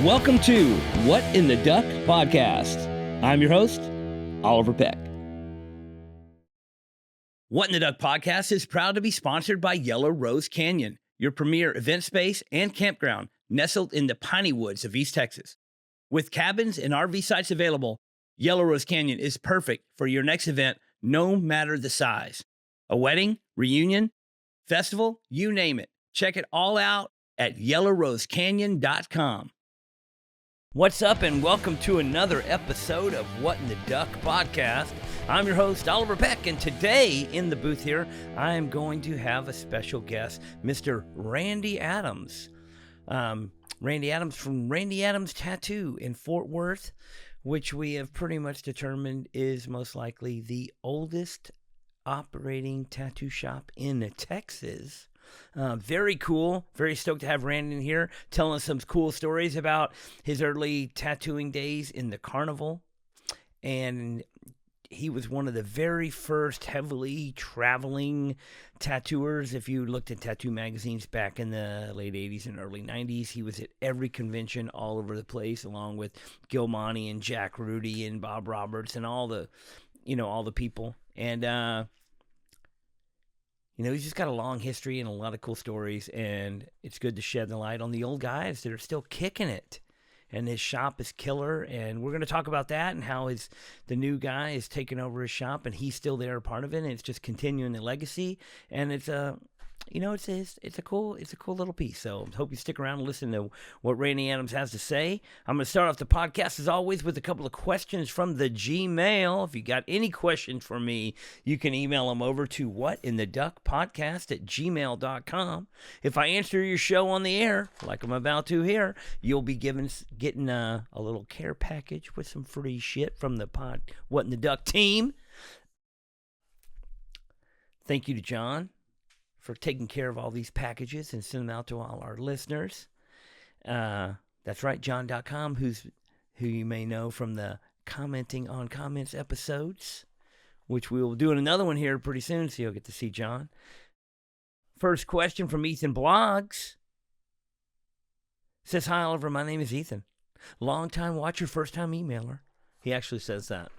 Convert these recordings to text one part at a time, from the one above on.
Welcome to What in the Duck podcast. I'm your host, Oliver Peck. What in the Duck podcast is proud to be sponsored by Yellow Rose Canyon, your premier event space and campground nestled in the piney woods of East Texas. With cabins and RV sites available, Yellow Rose Canyon is perfect for your next event, no matter the size. A wedding, reunion, festival, you name it. Check it all out at yellowrosecanyon.com. What's up, and welcome to another episode of What in the Duck podcast. I'm your host, Oliver Peck, and today in the booth here, I am going to have a special guest, Mr. Randy Adams. Randy Adams from Randy Adams Tattoo in Fort Worth, which we have pretty much determined is most likely the oldest operating tattoo shop in Texas. Very cool. Very stoked to have Randy in here telling us some cool stories about his early tattooing days in the carnival. And he was one of the very first heavily traveling tattooers. If you looked at tattoo magazines back in the late 80s and early 90s, he was at every convention all over the place, along with Gil Monty and Jack Rudy and Bob Roberts and all the people. And, he's just got a long history and a lot of cool stories, and it's good to shed the light on the old guys that are still kicking it. And his shop is killer, and we're going to talk about that and how the new guy is taking over his shop, and he's still there, a part of it, and it's just continuing the legacy. And it's a cool little piece. So I hope you stick around and listen to what Randy Adams has to say. I'm going to start off the podcast, as always, with a couple of questions from the Gmail. If you got any questions for me, you can email them over to whatintheduckpodcast@gmail.com. If I answer your show on the air, like I'm about to here, you'll be getting a little care package with some free shit from the What in the Duck team. Thank you to John for taking care of all these packages and sending them out to all our listeners. That's right, John.com, who you may know from the commenting on comments episodes, which we will do another one here pretty soon, so you'll get to see John. First question from Ethan Blogs. Says, "Hi, Oliver, my name is Ethan. Long-time watcher, first-time emailer." He actually says that,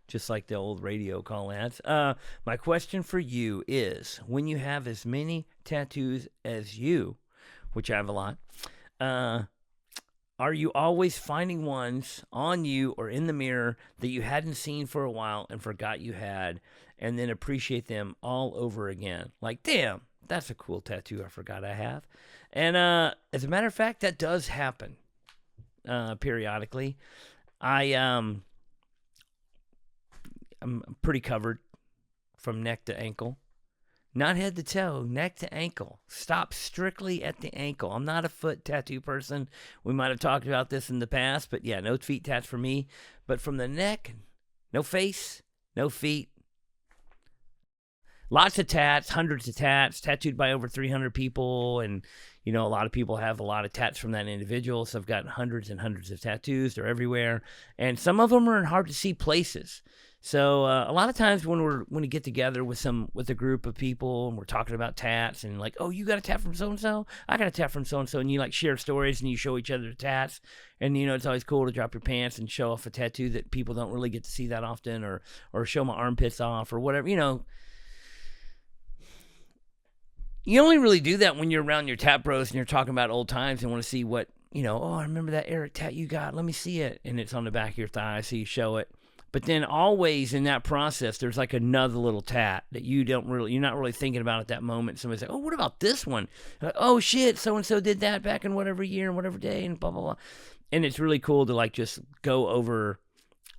just like the old radio call ads. My question for you is, when you have as many tattoos as you, which I have a lot, are you always finding ones on you or in the mirror that you hadn't seen for a while and forgot you had, and then appreciate them all over again? Like, damn, that's a cool tattoo I forgot I have. And as a matter of fact, that does happen periodically. I'm pretty covered from neck to ankle. Not head to toe, neck to ankle. Stop strictly at the ankle. I'm not a foot tattoo person. We might have talked about this in the past, but yeah, no feet tats for me. But from the neck, no face, no feet. Lots of tats, hundreds of tats, tattooed by over 300 people. And, a lot of people have a lot of tats from that individual. So I've got hundreds and hundreds of tattoos. They're everywhere. And some of them are in hard to see places. So a lot of times when we get together with a group of people and we're talking about tats and like, oh, you got a tat from so-and-so? I got a tat from so-and-so. And you like share stories and you show each other the tats. And, it's always cool to drop your pants and show off a tattoo that people don't really get to see that often, or show my armpits off or whatever, You only really do that when you're around your tat bros and you're talking about old times and want to see what, oh, I remember that Eric tat you got. Let me see it. And it's on the back of your thigh, so you show it. But then always in that process, there's like another little tat that you're not really thinking about at that moment. Somebody's like, oh, what about this one? Like, oh, shit, so-and-so did that back in whatever year and whatever day and blah, blah, blah. And it's really cool to like just go over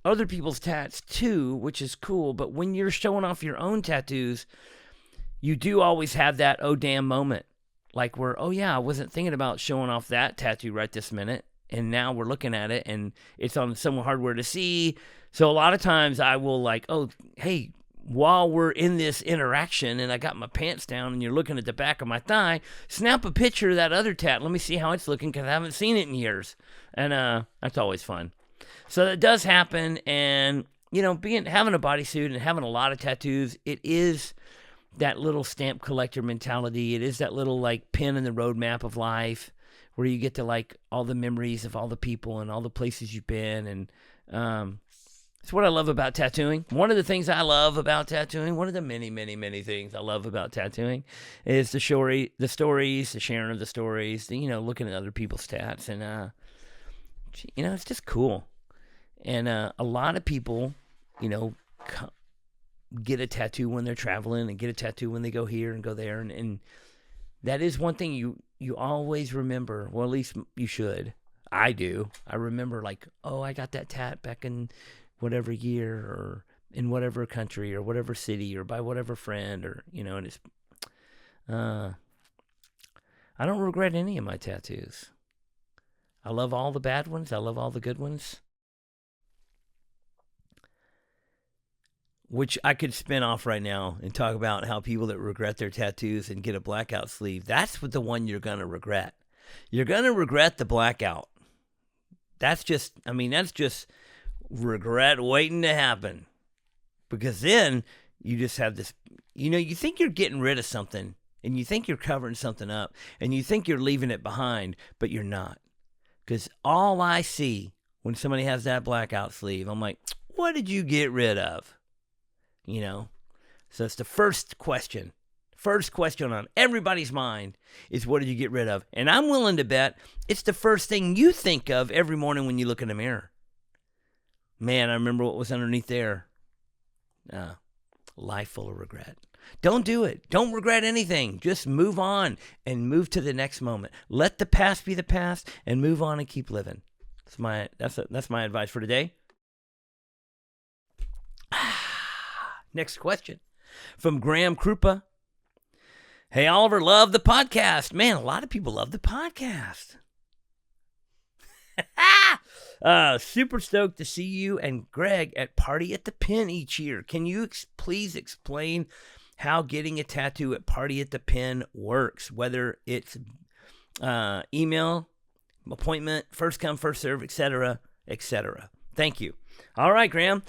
other people's tats too, which is cool. But when you're showing off your own tattoos, you do always have that oh damn moment. Like where, oh yeah, I wasn't thinking about showing off that tattoo right this minute. And now we're looking at it and it's on some hardware to see. So a lot of times I will like, oh, hey, while we're in this interaction and I got my pants down and you're looking at the back of my thigh, snap a picture of that other tat. Let me see how it's looking because I haven't seen it in years. And that's always fun. So that does happen. And, having a bodysuit and having a lot of tattoos, it is that little stamp collector mentality. It is that little like pin in the roadmap of life. where you get to like all the memories of all the people and all the places you've been. And it's what I love about tattooing. One of the things I love about tattooing, one of the many, many, many things I love about tattooing is the stories, the sharing of the stories, looking at other people's tats. And, it's just cool. And a lot of people, get a tattoo when they're traveling and get a tattoo when they go here and go there. And that is one thing you always remember. Well, at least you should. I do. I remember like, oh, I got that tat back in whatever year or in whatever country or whatever city or by whatever friend or, and it's, I don't regret any of my tattoos. I love all the bad ones. I love all the good ones. Which I could spin off right now and talk about how people that regret their tattoos and get a blackout sleeve, that's what the one you're going to regret. You're going to regret the blackout. That's just regret waiting to happen. Because then you just have this, you think you're getting rid of something and you think you're covering something up and you think you're leaving it behind, but you're not. Because all I see when somebody has that blackout sleeve, I'm like, what did you get rid of? So it's the first question. First question on everybody's mind is, what did you get rid of? And I'm willing to bet it's the first thing you think of every morning when you look in the mirror. Man, I remember what was underneath there. Life full of regret. Don't do it. Don't regret anything. Just move on and move to the next moment. Let the past be the past and move on and keep living. That's my advice for today. Next question from Graham Krupa. Hey, Oliver, love the podcast. Man, a lot of people love the podcast. Super stoked to see you and Greg at Party at the Pen each year. Can you please explain how getting a tattoo at Party at the Pen works? Whether it's email, appointment, first come, first serve, etc., etc. Thank you. All right, Graham.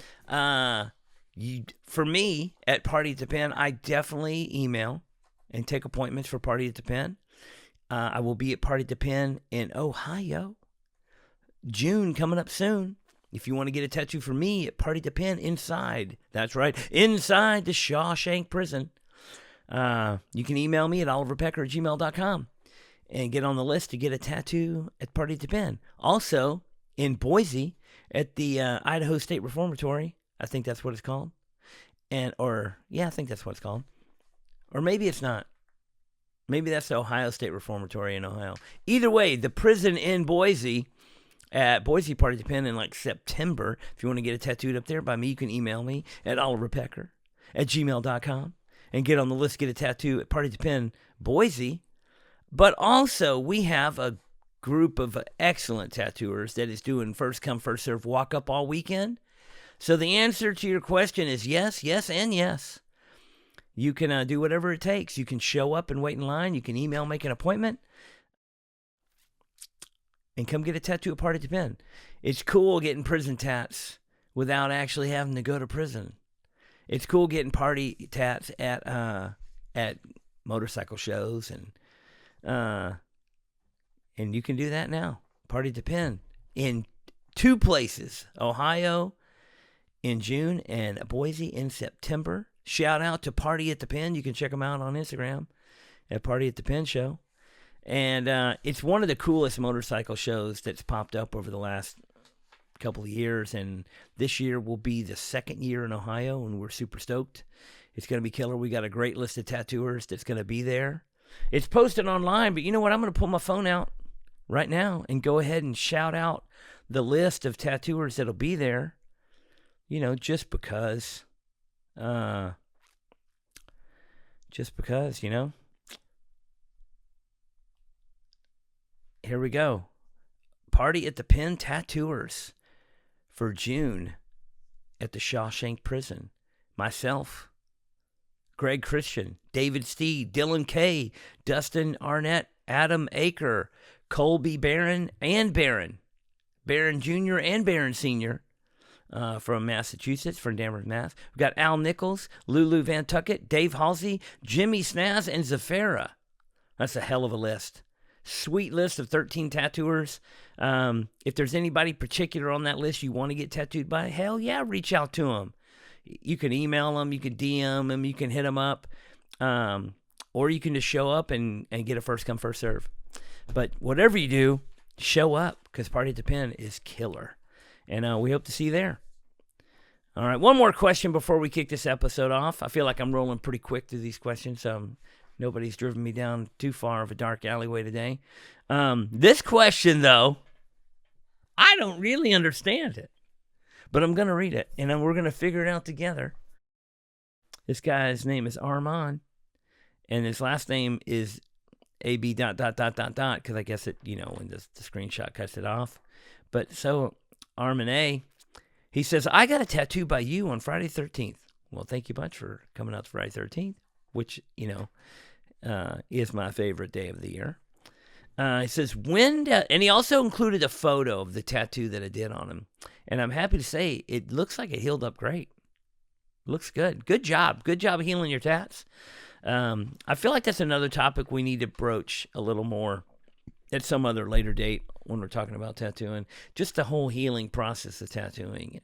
For me, at Party at the Pen, I definitely email and take appointments for Party at the Pen. I will be at Party at the Pen in Ohio. June coming up soon. If you want to get a tattoo for me at Party at the Pen inside, that's right, inside the Shawshank Prison, you can email me at oliverpecker@gmail.com and get on the list to get a tattoo at Party at the Pen. Also, in Boise at the Idaho State Reformatory, I think that's what it's called. I think that's what it's called. Or maybe it's not. Maybe that's the Ohio State Reformatory in Ohio. Either way, the prison in Boise, at Boise Party at the Pen in like September. If you want to get it tattooed up there by me, you can email me at oliverpecker@gmail.com and get on the list, get a tattoo at Party at the Pen, Boise. But also, we have a group of excellent tattooers that is doing first come, first serve walk up all weekend. So the answer to your question is yes, yes, and yes. You can do whatever it takes. You can show up and wait in line. You can email, make an appointment, and come get a tattoo at Party at the Pen. It's cool getting prison tats without actually having to go to prison. It's cool getting party tats at motorcycle shows, and you can do that now. Party at the Pen in 2 places, Ohio in June and Boise in September. Shout out to Party at the Pen. You can check them out on Instagram at Party at the Pen Show. And it's one of the coolest motorcycle shows that's popped up over the last couple of years. And this year will be the 2nd year in Ohio, and we're super stoked. It's going to be killer. We got a great list of tattooers that's going to be there. It's posted online, but you know what? I'm going to pull my phone out right now and go ahead and shout out the list of tattooers that'll be there. Just because, Here we go. Party at the Pen tattooers for June at the Shawshank Prison. Myself, Greg Christian, David Steed, Dylan K, Dustin Arnett, Adam Aker, Colby Barron, and Barron Jr. and Barron Sr., from Massachusetts, from Danvers, Mass. We've got Al Nichols, Lulu Van Tuckett, Dave Halsey, Jimmy Snaz, and Zafira. That's a hell of a list. sweet list of 13 tattooers. If there's anybody particular on that list you want to get tattooed by, hell yeah, reach out to them. You can email them, you can DM them, you can hit them up, or you can just show up and get a first come, first serve. But whatever you do, show up, because Party at the Pen is killer. And we hope to see you there. All right, one more question before we kick this episode off. I feel like I'm rolling pretty quick through these questions, so nobody's driven me down too far of a dark alleyway today. This question, though, I don't really understand it. But I'm going to read it, and we're going to figure it out together. This guy's name is Armand, and his last name is AB ... because I guess it, when the screenshot cuts it off. But so, Armand A., he says, I got a tattoo by you on Friday 13th. Well, thank you much for coming out to Friday 13th, which, is my favorite day of the year. He says, and he also included a photo of the tattoo that I did on him. And I'm happy to say it looks like it healed up great. Looks good. Good job. Good job healing your tats. I feel like that's another topic we need to broach a little more at some other later date when we're talking about tattooing. Just the whole healing process of tattooing.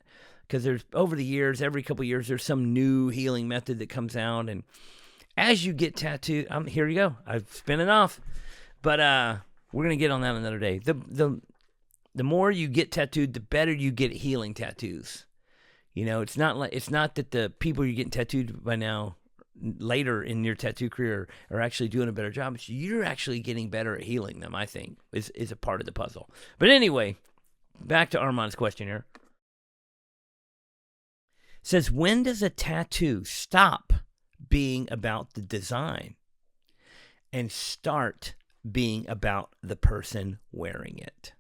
Because there's, over the years, every couple of years, there's some new healing method that comes out. And as you get tattooed, here you go. I'm spinning off. But we're going to get on that another day. The more you get tattooed, the better you get healing tattoos. It's not that the people you're getting tattooed by now later in your tattoo career are actually doing a better job. It's you're actually getting better at healing them, I think, is a part of the puzzle. But anyway, back to Armand's question here. It says, when does a tattoo stop being about the design and start being about the person wearing it?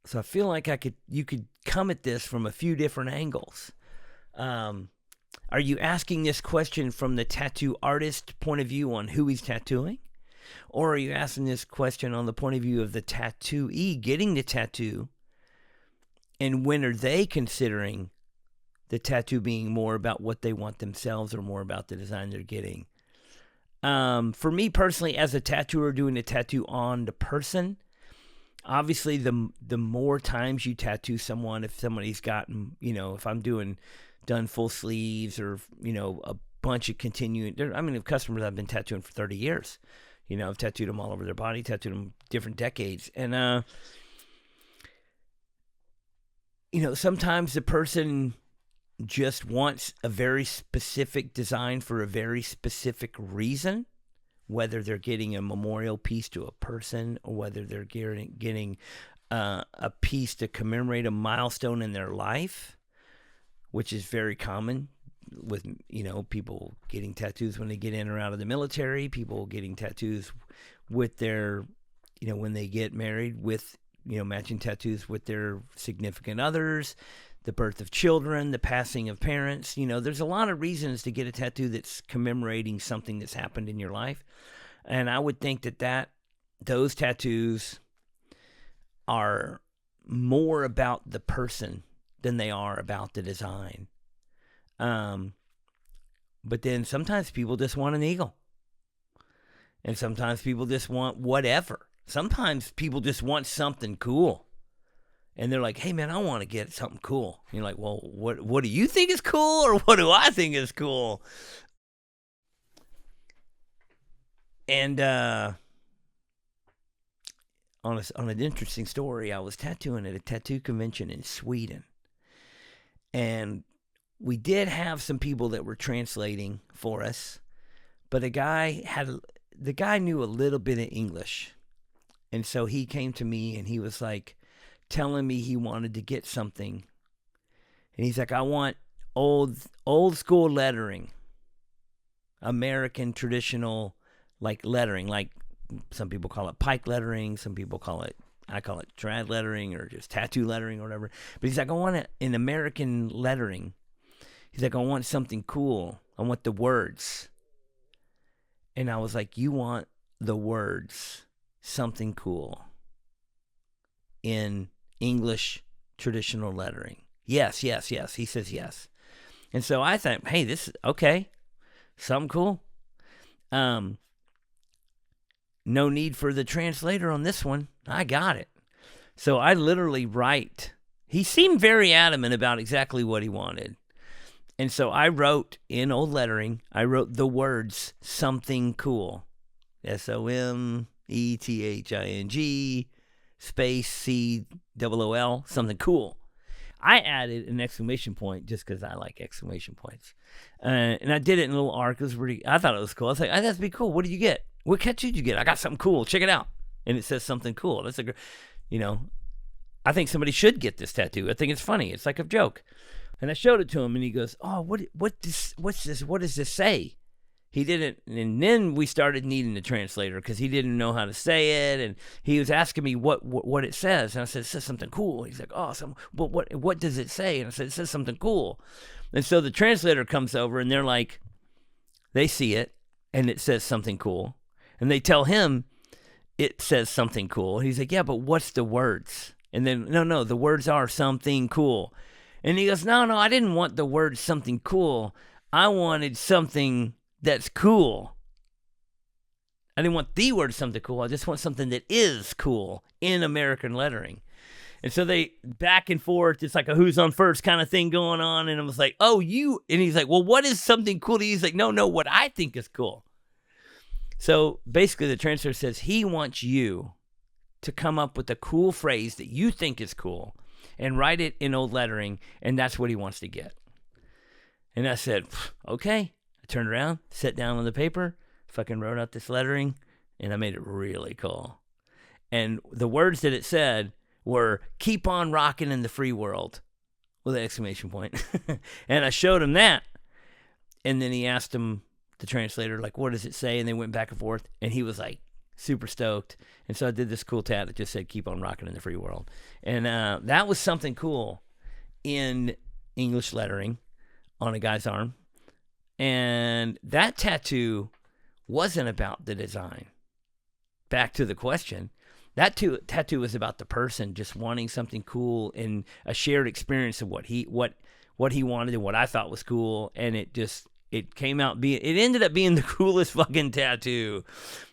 So I feel like you could come at this from a few different angles. Are you asking this question from the tattoo artist point of view on who he's tattooing? Or are you asking this question on the point of view of the tattooee getting the tattoo? And when are they considering the tattoo being more about what they want themselves or more about the design they're getting? For me personally, as a tattooer doing a tattoo on the person, obviously the more times you tattoo someone, if somebody's gotten, if I'm done full sleeves or, a bunch of continuing, of customers I've been tattooing for 30 years, I've tattooed them all over their body, tattooed them different decades. And, sometimes the person just wants a very specific design for a very specific reason, whether they're getting a memorial piece to a person or whether they're getting a piece to commemorate a milestone in their life, which is very common with, people getting tattoos when they get in or out of the military, people getting tattoos with their, when they get married with, matching tattoos with their significant others, the birth of children, the passing of parents. There's a lot of reasons to get a tattoo that's commemorating something that's happened in your life. And I would think that those tattoos are more about the person than they are about the design. But then sometimes people just want an eagle. And sometimes people just want whatever. Sometimes people just want something cool. And they're like, hey, man, I want to get something cool. And you're like, well, what do you think is cool or what do I think is cool? And on an interesting story, I was tattooing at a tattoo convention in Sweden. And we did have some people that were translating for us. But the guy knew a little bit of English. And so he came to me and he was like, telling me he wanted to get something. And he's like, I want old school lettering. American traditional lettering. Like some people call it pike lettering, I call it trad lettering or just tattoo lettering or whatever. But he's like, I want an American lettering. He's like, I want something cool. I want the words. And I was like, you want the words, something cool in English traditional lettering? Yes. He says yes. And so I thought, hey, this is okay. Something cool. no need for the translator on this one. I got it. So I literally write. He seemed very adamant about exactly what he wanted. And so I wrote in old lettering, I wrote the words something cool. SOMETHING space COOL, something cool. I added an exclamation point just because I like exclamation points. And I did it in a little arc. I thought it was cool. I was like, oh, that'd be cool. What did you get? What tattoo did you get? I got something cool. Check it out. And it says something cool. That's I think somebody should get this tattoo. I think it's funny. It's like a joke. And I showed it to him, and he goes, oh, what's this? What does this say? He didn't, and then we started needing the translator because he didn't know how to say it, and he was asking me what it says, and I said, it says something cool. He's like, oh, what does it say? And I said, it says something cool. And so the translator comes over, and they're like, they see it, and it says something cool, and they tell him it says something cool. He's like, yeah, but what's the words? And then, no, the words are something cool. And he goes, no, I didn't want the word something cool. I wanted something that's cool. I didn't want the word something cool. I just want something that is cool in American lettering. And so they back and forth. It's like a who's on first kind of thing going on. And I was like, oh, you. And he's like, well, what is something cool? He's like, no, what I think is cool. So basically the translator says he wants you to come up with a cool phrase that you think is cool and write it in old lettering, and that's what he wants to get. And I said, okay. I turned around, sat down on the paper, fucking wrote out this lettering, and I made it really cool. And the words that it said were, keep on rocking in the free world, with an exclamation point. And I showed him that. And then he asked him, the translator, like, what does it say? And they went back and forth, and he was like, super stoked. And so I did this cool tat that just said, keep on rocking in the free world. And that was something cool in English lettering on a guy's arm. And that tattoo wasn't about the design. Back to the question. That tattoo was about the person just wanting something cool and a shared experience of what he wanted and what I thought was cool. And it ended up being the coolest fucking tattoo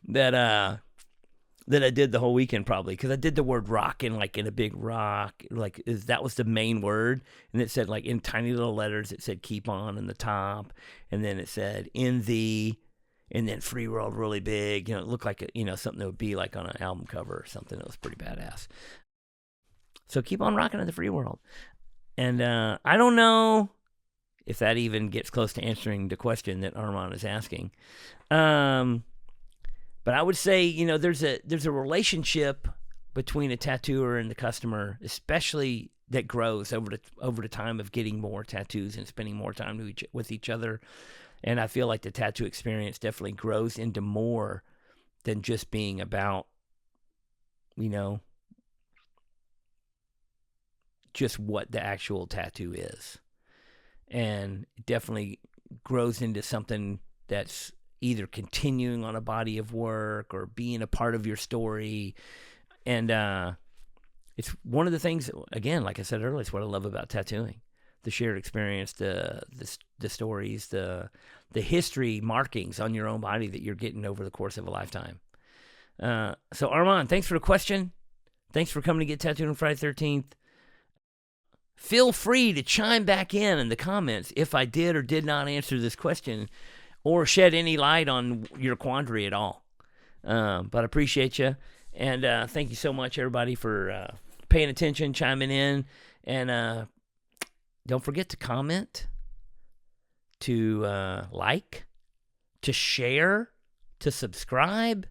that I did the whole weekend, probably, because I did the word rock in a big rock, that was the main word, and it said, like, in tiny little letters, it said keep on in the top, and then it said in the, and then free world really big. It looked like something that would be like on an album cover or something. That was pretty badass. So keep on rocking in the free world. And I don't know if that even gets close to answering the question that Armand is asking. But I would say, there's a relationship between a tattooer and the customer, especially that grows over the time of getting more tattoos and spending more time with each other. And I feel like the tattoo experience definitely grows into more than just being about, just what the actual tattoo is. And it definitely grows into something that's either continuing on a body of work or being a part of your story. And it's one of the things, again, like I said earlier, it's what I love about tattooing. The shared experience, the stories, the history markings on your own body that you're getting over the course of a lifetime. So Armand, thanks for the question. Thanks for coming to get tattooed on Friday 13th. Feel free to chime back in the comments if I did or did not answer this question or shed any light on your quandary at all. But I appreciate you. And thank you so much, everybody, for paying attention, chiming in. And don't forget to comment, to like, to share, to subscribe.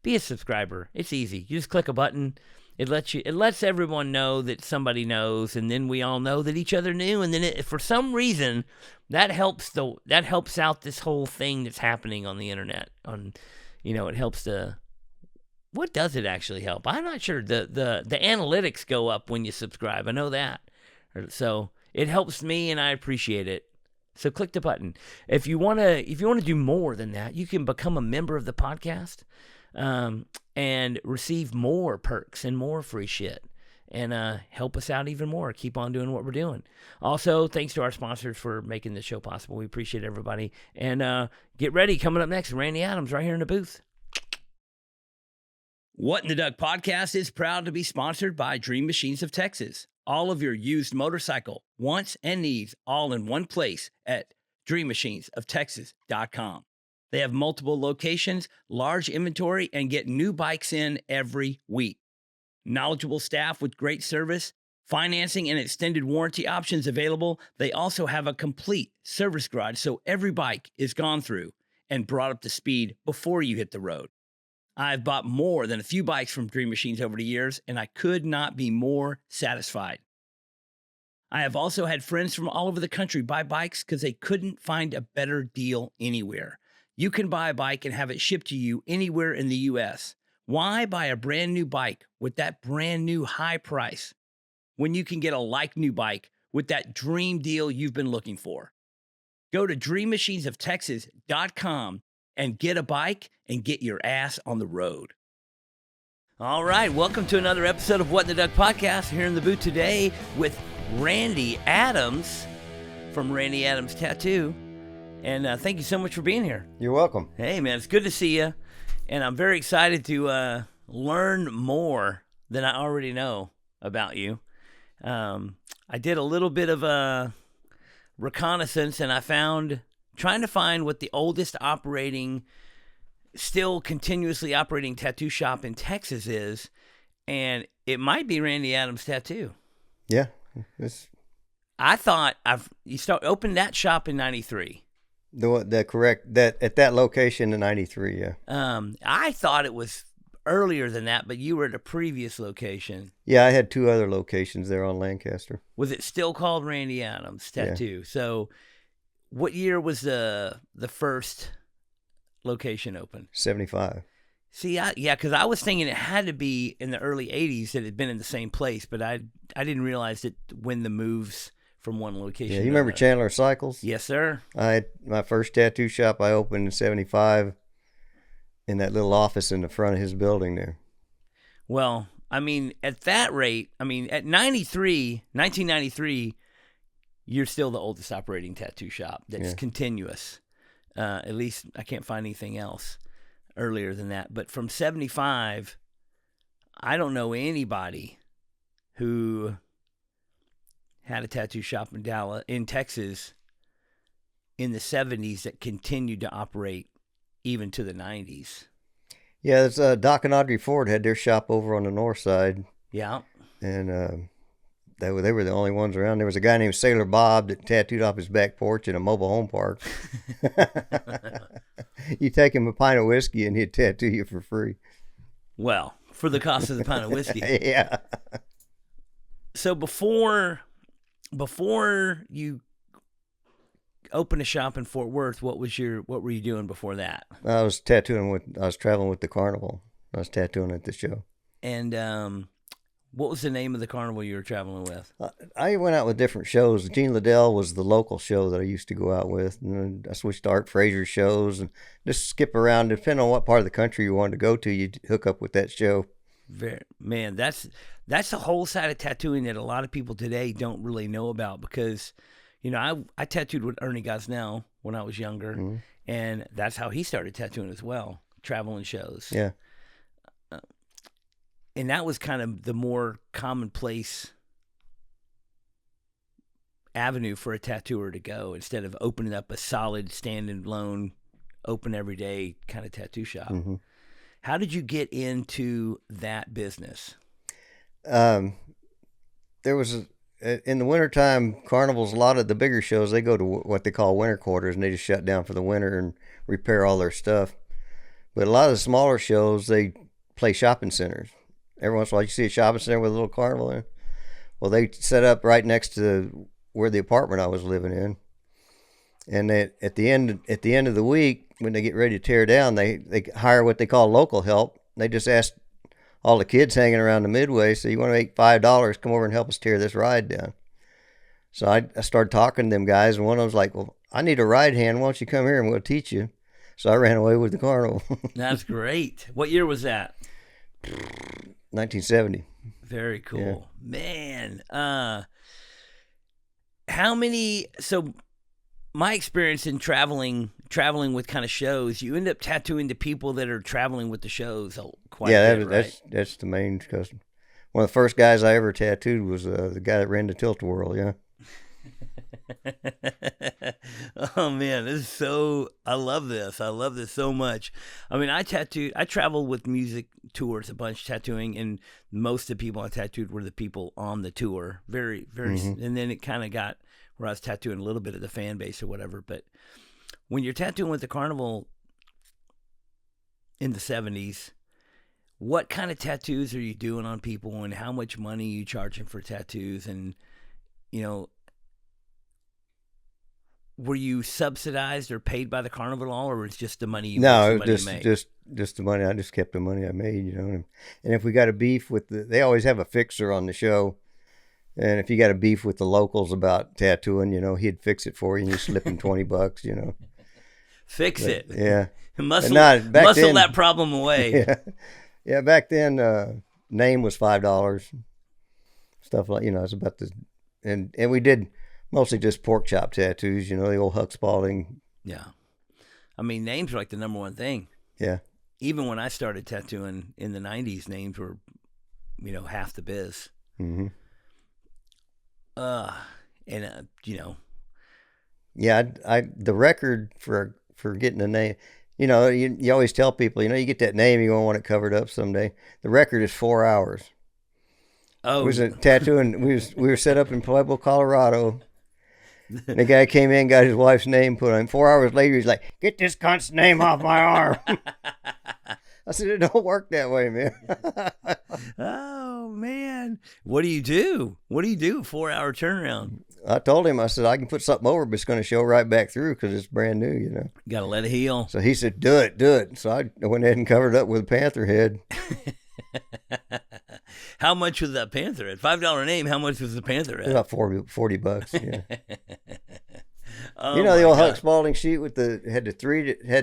Be a subscriber. It's easy. You just click a button. It lets everyone know that somebody knows, and then we all know that each other knew, and then for some reason that helps out this whole thing that's happening on the internet. It helps to. What does it actually help? I'm not sure. The analytics go up when you subscribe. I know that. So it helps me, and I appreciate it. So click the button. If you want to do more than that, you can become a member of the podcast. And receive more perks and more free shit and help us out even more. Keep on doing what we're doing. Also, thanks to our sponsors for making this show possible. We appreciate everybody. And get ready. Coming up next, Randy Adams right here in the booth. What in the Duck podcast is proud to be sponsored by Dream Machines of Texas. All of your used motorcycle wants and needs all in one place at dreammachinesoftexas.com. They have multiple locations, large inventory, and get new bikes in every week. Knowledgeable staff with great service, financing and extended warranty options available. They also have a complete service garage, so every bike is gone through and brought up to speed before you hit the road. I've bought more than a few bikes from Dream Machines over the years, and I could not be more satisfied. I have also had friends from all over the country buy bikes because they couldn't find a better deal anywhere. You can buy a bike and have it shipped to you anywhere in the U.S. Why buy a brand new bike with that brand new high price when you can get a like-new bike with that dream deal you've been looking for? Go to dreammachinesoftexas.com and get a bike and get your ass on the road. All right, welcome to another episode of What in the Duck podcast. Here in the booth today with Randy Adams from Randy Adams Tattoo. And thank you so much for being here. You're welcome. Hey, man, it's good to see you. And I'm very excited to learn more than I already know about you. I did a little bit of a reconnaissance, and I found trying to find what the oldest still continuously operating tattoo shop in Texas is, and it might be Randy Adams Tattoo. Yeah. I thought you opened that shop in 93. At that location in 93, yeah. I thought it was earlier than that, but you were at a previous location. Yeah, I had two other locations there on Lancaster. Was it still called Randy Adams Tattoo? Yeah. So what year was the first location open? 75. See, because I was thinking it had to be in the early 80s that it had been in the same place, but I didn't realize that when the moves from one location. Yeah, you remember Chandler Cycles? Yes, sir. I had my first tattoo shop I opened in 75 in that little office in the front of his building there. Well, I mean, at that rate, at 1993, you're still the oldest operating tattoo shop that's continuous. At least I can't find anything else earlier than that. But from 75, I don't know anybody who had a tattoo shop in Texas in the 70s that continued to operate even to the 90s. Yeah, it's Doc and Audrey Ford had their shop over on the north side. Yeah. And they were the only ones around. There was a guy named Sailor Bob that tattooed off his back porch in a mobile home park. You take him a pint of whiskey and he'd tattoo you for free. Well, for the cost of the pint of whiskey. Yeah. So before you opened a shop in Fort Worth, what were you doing before that? I was traveling with the carnival. I was tattooing at the show. And what was the name of the carnival you were traveling with? I went out with different shows. Gene Liddell was the local show that I used to go out with. And then I switched to Art Fraser's shows and just skip around. Depending on what part of the country you wanted to go to, you'd hook up with that show. Man, that's the whole side of tattooing that a lot of people today don't really know about because, I tattooed with Ernie Gosnell when I was younger, mm-hmm. and that's how he started tattooing as well, traveling shows. Yeah. And that was kind of the more commonplace avenue for a tattooer to go instead of opening up a solid, stand-alone, open every day kind of tattoo shop. Mm-hmm. How did you get into that business? There was in the wintertime, carnivals, a lot of the bigger shows, they go to what they call winter quarters, and they just shut down for the winter and repair all their stuff. But a lot of the smaller shows, they play shopping centers. Every once in a while, you see a shopping center with a little carnival in it. Well, they set up right next to where the apartment I was living in. And at the end of the week, when they get ready to tear down, they hire what they call local help. They just ask all the kids hanging around the Midway, so you want to make $5, come over and help us tear this ride down. So I started talking to them guys, and one of them was like, well, I need a ride hand. Why don't you come here and we'll teach you? So I ran away with the carnival. That's great. What year was that? 1970. Very cool. Yeah. Man. How many, so my experience in traveling with kind of shows, you end up tattooing the people that are traveling with the shows quite a bit, right? That's the main custom. One of the first guys I ever tattooed was the guy that ran the Tilt-A-Whirl, yeah. Oh man, I love this. I love this so much. I mean, I traveled with music tours a bunch tattooing, and most of the people I tattooed were the people on the tour. Very, very, and then it kind of got where I was tattooing a little bit of the fan base or whatever. But when you're tattooing with the Carnival in the 70s, what kind of tattoos are you doing on people, and how much money are you charging for tattoos? And, were you subsidized or paid by the Carnival at all, or was it just the money you No, made? just the money. I just kept the money I made, And if we got a beef with they always have a fixer on the show. And if you got a beef with the locals about tattooing, he'd fix it for you, and you slip him $20, Fix it. Yeah. Muscle then, that problem away. Yeah, back then, name was $5. Stuff like, it's about and we did mostly just pork chop tattoos, the old Huck Spalding. Yeah. I mean, names are like the number one thing. Yeah. Even when I started tattooing in the 90s, names were, half the biz. Mm-hmm. Yeah, the record for getting a name, you always tell people, you get that name, you won't want it covered up someday. The record is 4 hours. Oh, it was a tattooing. We were set up in Pueblo, Colorado. And the guy came in, got his wife's name put on him. 4 hours later, he's like, "Get this cunt's name off my arm." I said, "It don't work that way, man." Oh man, what do you do? A 4-hour turnaround. I told him, I said, "I can put something over, but it's going to show right back through because it's brand new, Got to let it heal. So he said, do it. So I went ahead and covered it up with a panther head. How much was that panther head? $5 name. How much was the panther head? About $40. Yeah. Oh, the old Huck Spalding sheet had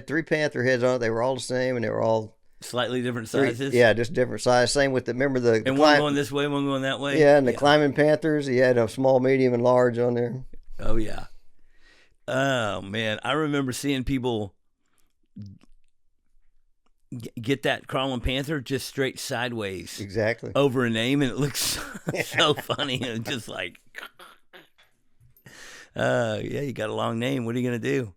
three panther heads on it. They were all the same, and they were all slightly different sizes. Yeah, just different size. Same with and one going this way, one going that way. Yeah, and the climbing panthers, he had a small, medium, and large on there. Oh yeah. Oh man, I remember seeing people get that crawling panther just straight sideways, exactly over a name, and it looks so funny. And just like, you got a long name. What are you gonna do?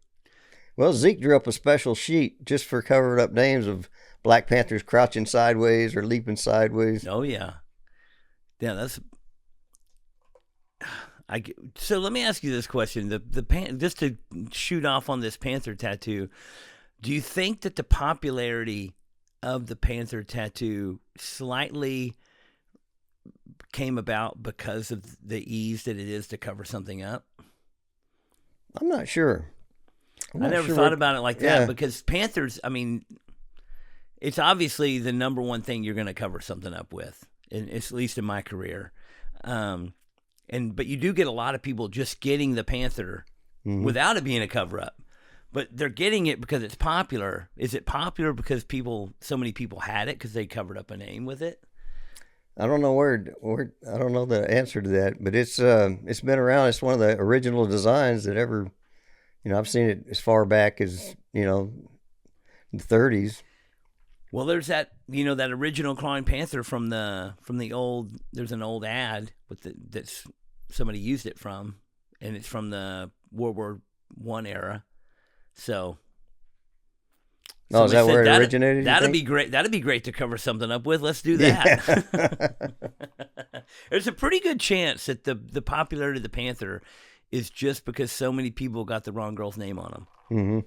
Well, Zeke drew up a special sheet just for covered up names of black panthers crouching sideways or leaping sideways. Oh yeah, So let me ask you this question: just to shoot off on this panther tattoo. Do you think that the popularity of the panther tattoo slightly came about because of the ease that it is to cover something up? I'm not sure. I never thought about it like that, because panthers, I mean, it's obviously the number one thing you're going to cover something up with, at least in my career. But you do get a lot of people just getting the panther without it being a cover up. But they're getting it because it's popular. Is it popular because so many people had it because they covered up a name with it? I don't know I don't know the answer to that, but it's been around. It's one of the original designs that ever, I've seen it as far back as, the 30s. Well, there's that, that original clawing panther from the old. There's an old ad that's somebody used it from, and it's from the World War I era. So is that where it originated? That'd be great. That'd be great to cover something up with. Let's do that. Yeah. There's a pretty good chance that the popularity of the panther is just because so many people got the wrong girl's name on them. Mm-hmm.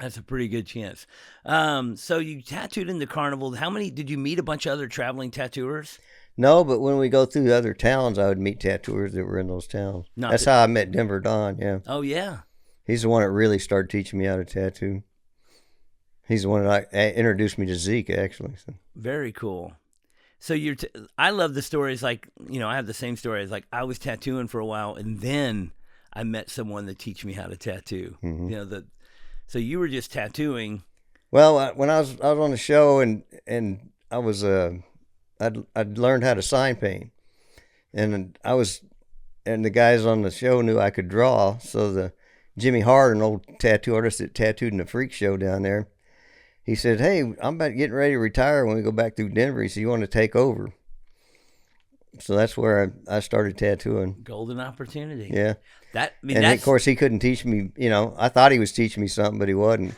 That's a pretty good chance. So you tattooed in the Carnival. How many did you meet? A bunch of other traveling tattooers? No, but when we go through other towns, I would meet tattooers that were in those towns. That's how I met Denver Don. Yeah. Oh yeah. He's the one that really started teaching me how to tattoo. He's the one that introduced me to Zeke, actually. So. Very cool. So I love the stories. Like, I have the same stories. Like, I was tattooing for a while, and then I met someone that teach me how to tattoo. Mm-hmm. So you were just tattooing. Well, when I was on the show, and I was I'd learned how to sign paint, and I was and the guys on the show knew I could draw. So the Jimmy Hart, an old tattoo artist that tattooed in the freak show down there, he said, "Hey, I'm about getting ready to retire when we go back through Denver. He said, you want to take over?" So that's where I started tattooing. Golden opportunity. Yeah. And of course, he couldn't teach me. I thought he was teaching me something, but he wasn't.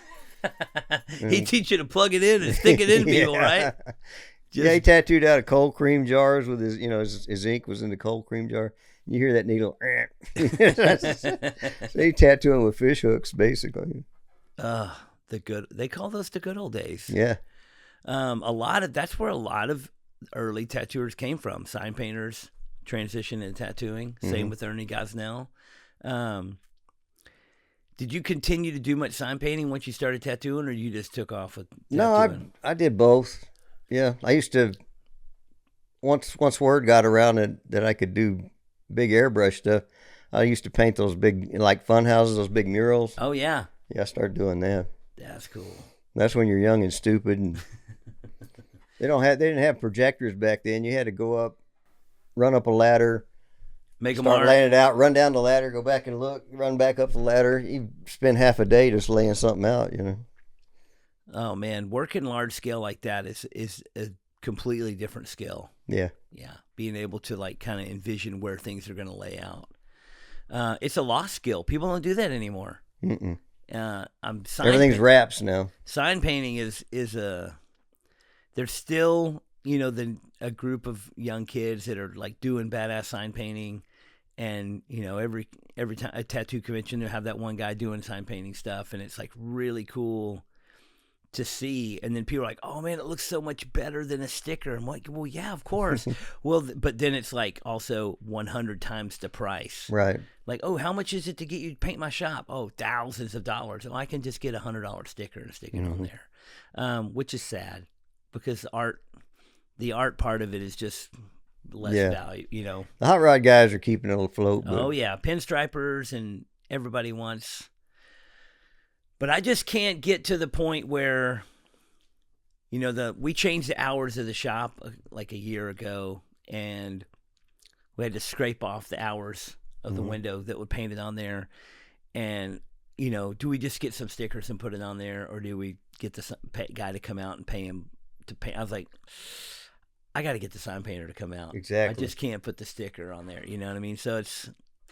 He'd teach you to plug it in and stick it in people, right? Yeah, he tattooed out of cold cream jars with his ink was in the cold cream jar. You hear that needle. So he tattooing with fish hooks, basically. They call those the good old days. Yeah. That's where a lot of early tattooers came from. Sign painters transition into tattooing. Same with Ernie Gosnell. Did you continue to do much sign painting once you started tattooing, or you just took off with tattooing? No, I did both. Yeah, I used to. Once word got around that I could do big airbrush stuff, I used to paint those big, like fun houses, those big murals. Oh yeah. Yeah, I started doing that. That's cool. That's when you're young and stupid, and they didn't have projectors back then. You had to go up, run up a ladder, start laying it out, run down the ladder, go back and look, run back up the ladder. You spend half a day just laying something out, Oh man, working large scale like that is a completely different skill. Yeah. Yeah, being able to like kind of envision where things are going to lay out. It's a lost skill. People don't do that anymore. Mm-mm. Everything's wraps now. Sign painting is there's still a group of young kids that are like doing badass sign painting, and every time a tattoo convention they'll have that one guy doing sign painting stuff, and it's like really cool to see. And then people are like, "Oh man, it looks so much better than a sticker." I'm like, "Well, yeah, of course." Well, but then it's like also 100 times the price. Right. Like, "Oh, how much is it to get you to paint my shop?" "Oh, thousands of dollars." "Oh, I can just get $100 sticker and stick it on there," which is sad because the art part of it is just less value. The hot rod guys are keeping it afloat. Oh yeah, pinstripers and everybody wants. But I just can't get to the point where, we changed the hours of the shop like a year ago, and we had to scrape off the hours of the window that would paint it on there. And, do we just get some stickers and put it on there, or do we get the guy to come out and pay him to paint? I was like, I got to get the sign painter to come out. Exactly. I just can't put the sticker on there. You know what I mean? So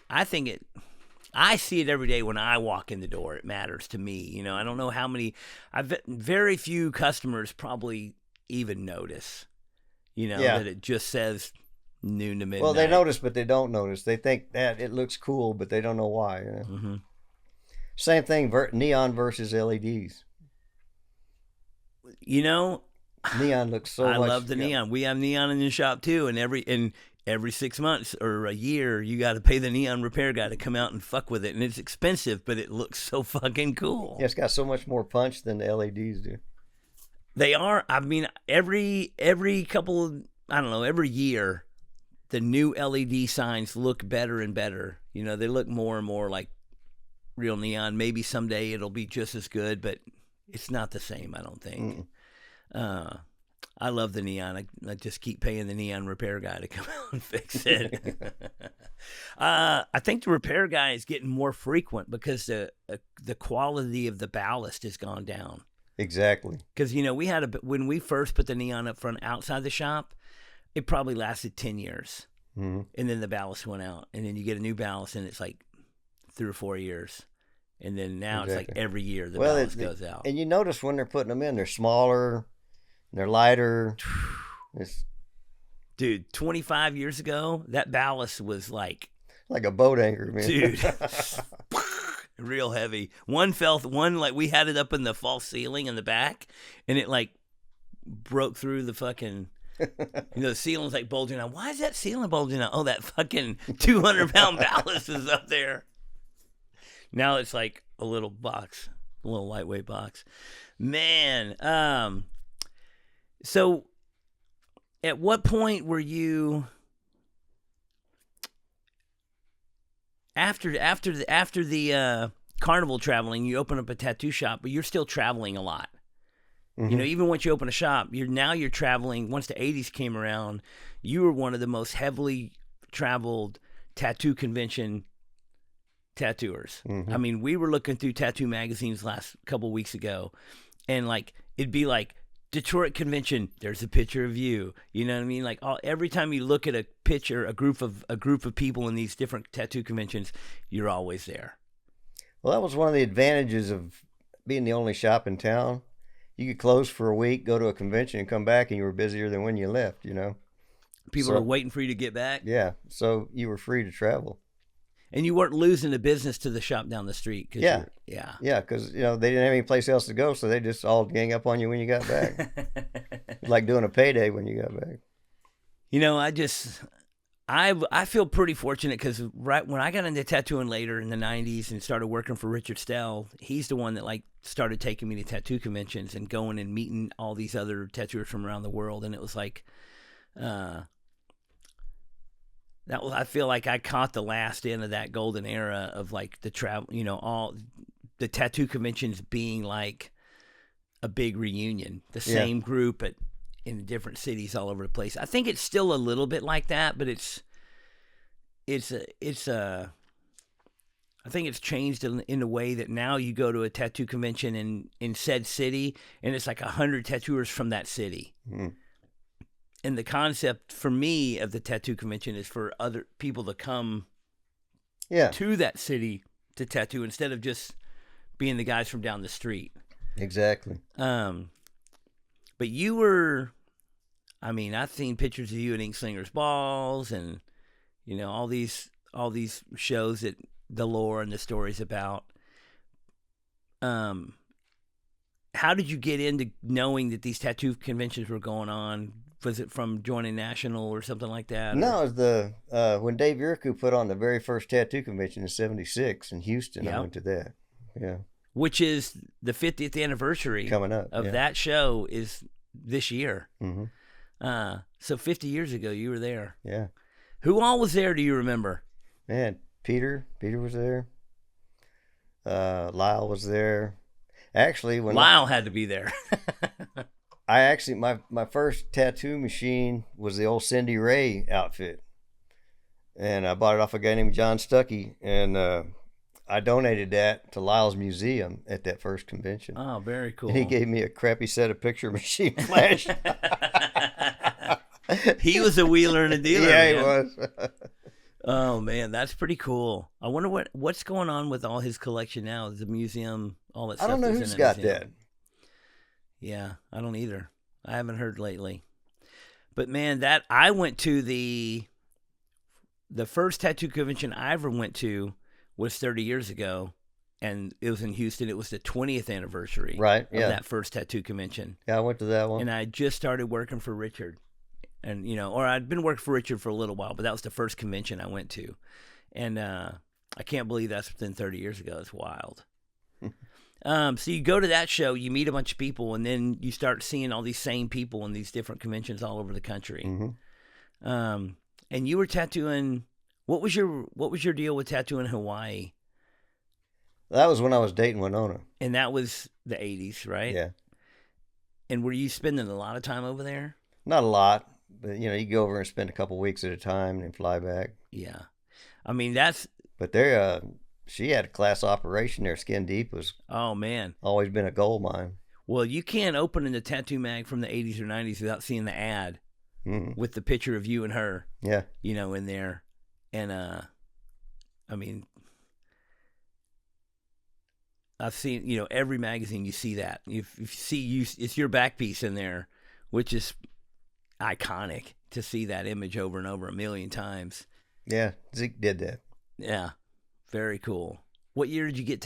I see it every day when I walk in the door. It matters to me. I don't know how many. Very few customers probably even notice. That it just says noon to midnight. Well, they notice, but they don't notice. They think that it looks cool, but they don't know why. Mm-hmm. Same thing. Neon versus LEDs. Neon looks so much. I love the neon. We have neon in the shop too, and every 6 months or a year, you got to pay the neon repair guy to come out and fuck with it. And it's expensive, but it looks so fucking cool. Yeah, it's got so much more punch than the LEDs do. They are. I mean, every couple of, I don't know, every year, the new LED signs look better and better. They look more and more like real neon. Maybe someday it'll be just as good, but it's not the same, I don't think. I love the neon. I just keep paying the neon repair guy to come out and fix it. I think the repair guy is getting more frequent because the quality of the ballast has gone down. Exactly. Because when we first put the neon up front outside the shop, it probably lasted 10 years, and then the ballast went out, and then you get a new ballast, and it's like 3 or 4 years, and then now it's like every year the ballast goes out. And you notice when they're putting them in, they're smaller. They're lighter. Dude, 25 years ago, that ballast was like a boat anchor, man. Dude, real heavy. One like we had it up in the false ceiling in the back, and it like broke through the fucking. The ceiling's like bulging out. Why is that ceiling bulging out? Oh, that fucking 200-pound ballast is up there. Now it's like a little box, a little lightweight box. Man, so at what point were you after the carnival traveling, you open up a tattoo shop, but you're still traveling a lot. Mm-hmm. Even once you open a shop, you're traveling. Once the 80s came around, you were one of the most heavily traveled tattoo convention tattooers. I mean, we were looking through tattoo magazines last couple weeks ago, and like it'd be like Detroit convention, there's a picture of you. You know what I mean? Like every time you look at a picture, a group of people in these different tattoo conventions, you're always there. Well, that was one of the advantages of being the only shop in town. You could close for a week, go to a convention, and come back, and you were busier than when you left, you know? People were waiting for you to get back. Yeah, so you were free to travel. And you weren't losing the business to the shop down the street. Yeah, because they didn't have any place else to go, so they just all gang up on you when you got back. Like doing a payday when you got back. I feel pretty fortunate because right when I got into tattooing later in the 90s and started working for Richard Stell, he's the one that like started taking me to tattoo conventions and going and meeting all these other tattooers from around the world. And it was like, I feel like I caught the last end of that golden era of like the travel, all the tattoo conventions being like a big reunion, the same group in different cities all over the place. I think it's still a little bit like that, but I think it's changed in a way that now you go to a tattoo convention in said city and it's like 100 tattooers from that city. And the concept for me of the tattoo convention is for other people to come to that city to tattoo instead of just being the guys from down the street. Exactly. But you were, I've seen pictures of you at Ink Slingers Balls and, all these shows that the lore and the stories about. How did you get into knowing that these tattoo conventions were going on? Was it from joining National or something like that? No, it was when Dave Yurku put on the very first tattoo convention in '76 in Houston. I went to that. Yeah. Which is the 50th anniversary coming up of that show is this year. So 50 years ago, you were there. Yeah. Who all was there? Do you remember? Man, Peter was there. Lyle was there. Actually, when Lyle had to be there. my first tattoo machine was the old Cindy Ray outfit, and I bought it off a guy named John Stuckey, and I donated that to Lyle's museum at that first convention. Oh, very cool. And he gave me a crappy set of picture machine flash. He was a wheeler and a dealer. Yeah, man. He was. Oh man, that's pretty cool. I wonder what's going on with all his collection now. The museum, all that stuff. I don't know who's got that. Yeah, I don't either. I haven't heard lately. But man, that I went to the first tattoo convention I ever went to was 30 years ago, and it was in Houston. It was the 20th anniversary of that first tattoo convention. Yeah, I went to that one. And I just started working for Richard. And, or I'd been working for Richard for a little while, but that was the first convention I went to. And I can't believe that's within 30 years ago. It's wild. So you go to that show, you meet a bunch of people, and then you start seeing all these same people in these different conventions all over the country. And you were tattooing. What was your deal with tattooing Hawaii? That was when I was dating Winona. And that was the 80s, right? Yeah. And were you spending a lot of time over there? Not a lot, but you go over and spend a couple weeks at a time and fly back. Yeah. That's. But she had a class operation there. Skin Deep was. Oh man. Always been a gold mine. Well, you can't open in the tattoo mag from the 80s or 90s without seeing the ad with the picture of you and her. Yeah. In there. And, I've seen, every magazine you see that. You see it's your back piece in there, which is iconic to see that image over and over a million times. Yeah, Zeke did that. Yeah, very cool. What year did you get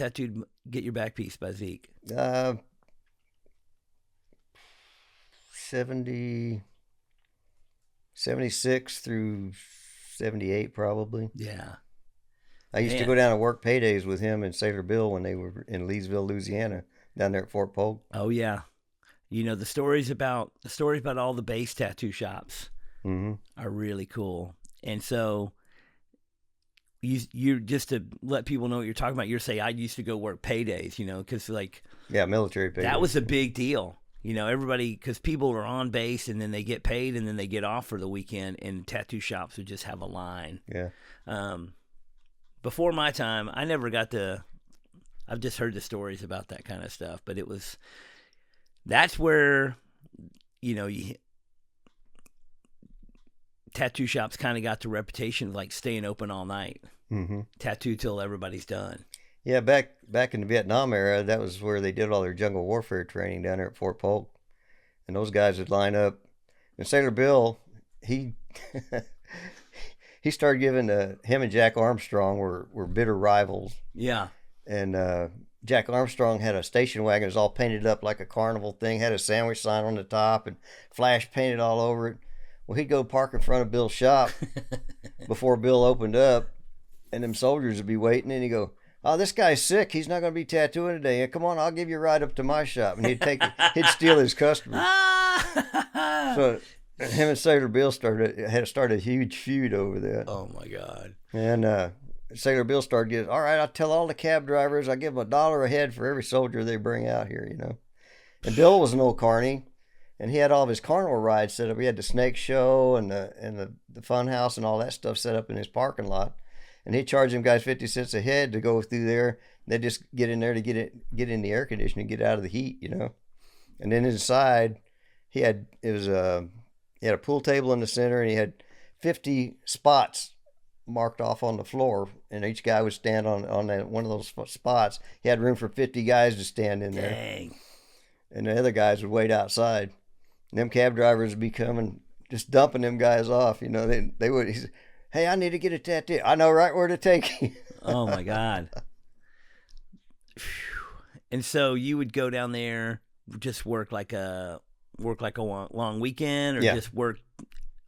your back piece by Zeke? 76 through 78 probably. Yeah. I used to go down and work paydays with him and Sailor Bill when they were in Leesville, Louisiana, down there at Fort Polk. Oh yeah. The stories about all the base tattoo shops are really cool. And so you just to let people know what you're talking about, you're saying I used to go work paydays, because military paydays. That was a big deal. Everybody, because people are on base and then they get paid and then they get off for the weekend, and tattoo shops would just have a line. Yeah. Before my time, I never got to. I've just heard the stories about that kind of stuff, but that's where, tattoo shops kind of got the reputation of like staying open all night, tattoo till everybody's done. Yeah, back in the Vietnam era, that was where they did all their jungle warfare training down there at Fort Polk, and those guys would line up. And Sailor Bill, he he started giving him and Jack Armstrong were bitter rivals. Yeah. And Jack Armstrong had a station wagon. It was all painted up like a carnival thing, had a sandwich sign on the top and flash painted all over it. Well, he'd go park in front of Bill's shop before Bill opened up, and them soldiers would be waiting, and he'd go, "Oh, this guy's sick. He's not going to be tattooing today. Come on, I'll give you a ride up to my shop." And he'd steal his customers. So him and Sailor Bill started a huge feud over that. Oh my God. And Sailor Bill started getting, "All right, I'll tell all the cab drivers I give them $1 a head for every soldier they bring out here, And Bill was an old carny, and he had all of his carnival rides set up. He had the snake show and the fun house and all that stuff set up in his parking lot. And he charged them guys 50 cents a head to go through there. They just get in there to get in the air conditioning, get out of the heat, And then inside, he had a pool table in the center, and he had 50 spots marked off on the floor, and each guy would stand on one of those spots. He had room for 50 guys to stand in there. Dang. And the other guys would wait outside. And them cab drivers would be coming, just dumping them guys off. They would. He said, "Hey, I need to get a tattoo. I know right where to take you." Oh my God. And so you would go down there, just work like a long weekend, or just work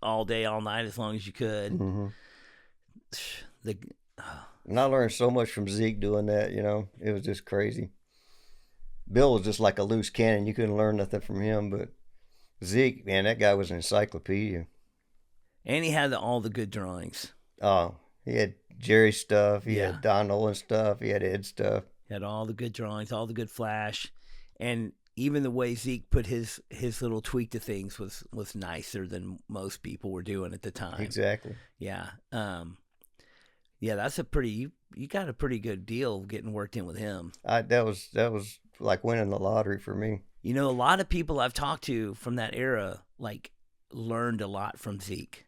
all day, all night, as long as you could. Mm-hmm. And I learned so much from Zeke doing that. It was just crazy. Bill was just like a loose cannon. You couldn't learn nothing from him, but Zeke, man, that guy was an encyclopedia. And he had all the good drawings. Oh, he had Jerry stuff. He had Don Nolan stuff. He had Ed stuff. He had all the good drawings, all the good flash. And even the way Zeke put his little tweak to things was nicer than most people were doing at the time. Exactly. Yeah. That's you got a pretty good deal getting worked in with him. That was like winning the lottery for me. A lot of people I've talked to from that era, like, learned a lot from Zeke.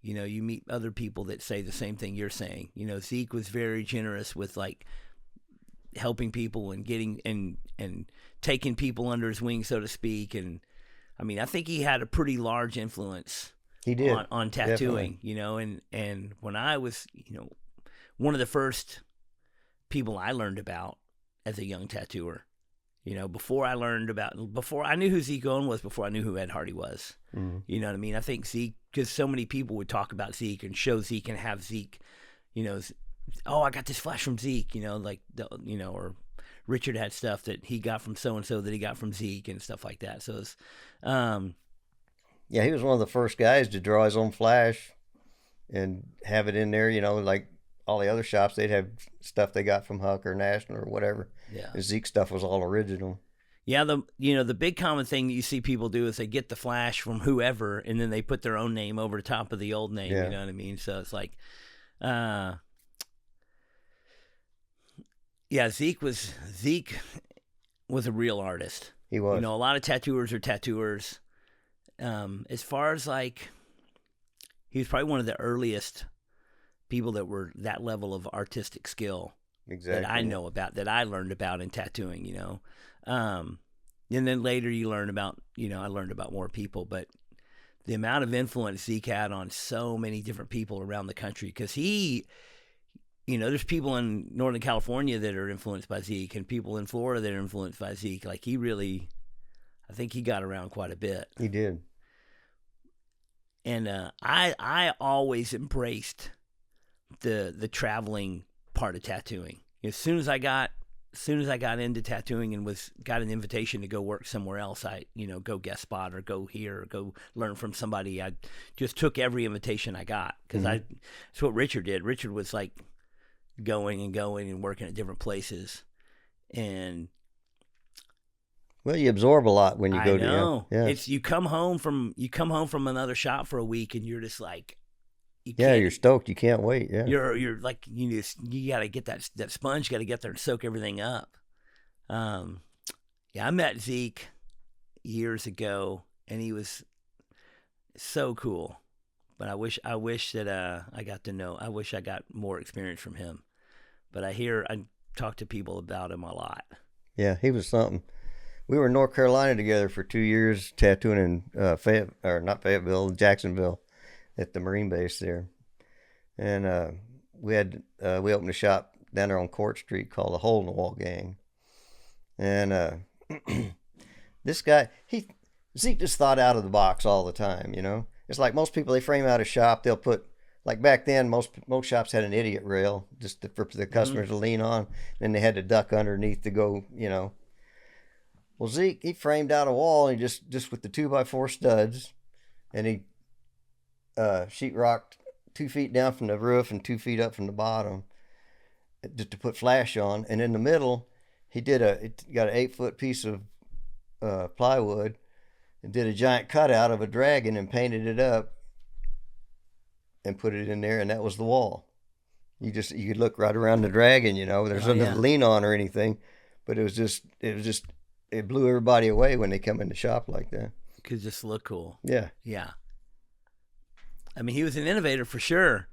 You meet other people that say the same thing you're saying. Zeke was very generous with, like, helping people and getting and taking people under his wing, so to speak. And I mean, I think he had a pretty large influence. He did on tattooing. And when I was, one of the first people I learned about as a young tattooer. Before I knew who Zeke Owen was, before I knew who Ed Hardy was. Mm-hmm. You know what I mean? I think Zeke, because so many people would talk about Zeke and show Zeke and have Zeke, I got this flash from Zeke, or Richard had stuff that he got from so-and-so that he got from Zeke and stuff like that. So it's, he was one of the first guys to draw his own flash and have it in there, like all the other shops, they'd have stuff they got from Huck or National or whatever. Yeah. And Zeke stuff was all original. Yeah, the big common thing that you see people do is they get the flash from whoever, and then they put their own name over the top of the old name. Yeah. You know what I mean? So it's like, Zeke was a real artist. He was. A lot of tattooers are tattooers. As far as, like, he was probably one of the earliest people that were that level of artistic skill. Exactly. That I know about, that I learned about in tattooing, and then later you learn about, I learned about more people, but the amount of influence Zeke had on so many different people around the country, because he, there's people in Northern California that are influenced by Zeke, and people in Florida that are influenced by Zeke. Like, I think he got around quite a bit. He did. And I always embraced the traveling part of tattooing. As soon as I got into tattooing and got an invitation to go work somewhere else, I go guest spot or go here or go learn from somebody. I just took every invitation I got, because that's what Richard did. Richard was like going and working at different places, and Well, you absorb a lot when you go to. I know. Yeah. It's you come home from another shop for a week, and you're just like, You're stoked. You can't wait. Yeah. You're like you got to get that sponge. Got to get there and soak everything up. Yeah, I met Zeke years ago, and he was so cool. But I wish that I got to know. I wish I got more experience from him. But I talk to people about him a lot. Yeah, he was something. We were in North Carolina together for 2 years, tattooing in not Fayetteville, Jacksonville, at the Marine base there. And we opened a shop down there on Court Street called the Hole in the Wall Gang. And this guy, Zeke just thought out of the box all the time, you know. It's like most people, they frame out a shop, they'll put, like back then, most shops had an idiot rail just for the customers to lean on, and they had to duck underneath to go, you know. Well, Zeke, he framed out a wall, and he just with the 2x4 studs, and he sheetrocked 2 feet down from the roof and 2 feet up from the bottom, just to put flash on. And in the middle, he got an 8-foot piece of plywood, and did a giant cutout of a dragon and painted it up, and put it in there, and that was the wall. You could look right around the dragon, you know. There's nothing to lean on or anything, but it blew everybody away when they come in the shop like that. Could just look cool. Yeah. Yeah. I mean, he was an innovator for sure.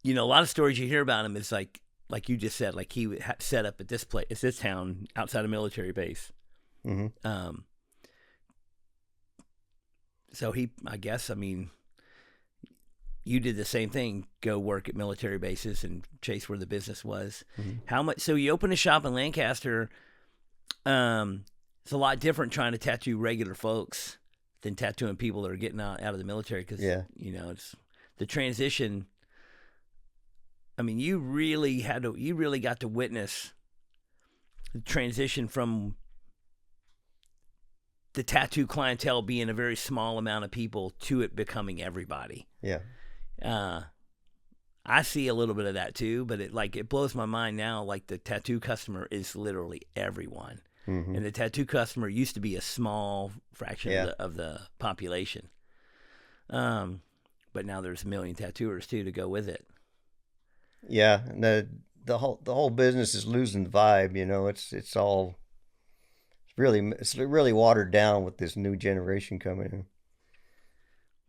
You know, a lot of stories you hear about him is like you just said, like he set up at this place, it's this town outside a military base. Mm-hmm. So I mean, you did the same thing, go work at military bases and chase where the business was. Mm-hmm. So you opened a shop in Lancaster. It's a lot different trying to tattoo regular folks than tattooing people that are getting out of the military. Cause you know, it's the transition. I mean, you really got to witness the transition from the tattoo clientele being a very small amount of people to it becoming everybody. Yeah. I see a little bit of that too, but it blows my mind now. Like the tattoo customer is literally everyone. Mm-hmm. And the tattoo customer used to be a small fraction of the population. But now there's 1 million tattooers too to go with it. Yeah. And the whole business is losing the vibe, you know. It's really watered down with this new generation coming in.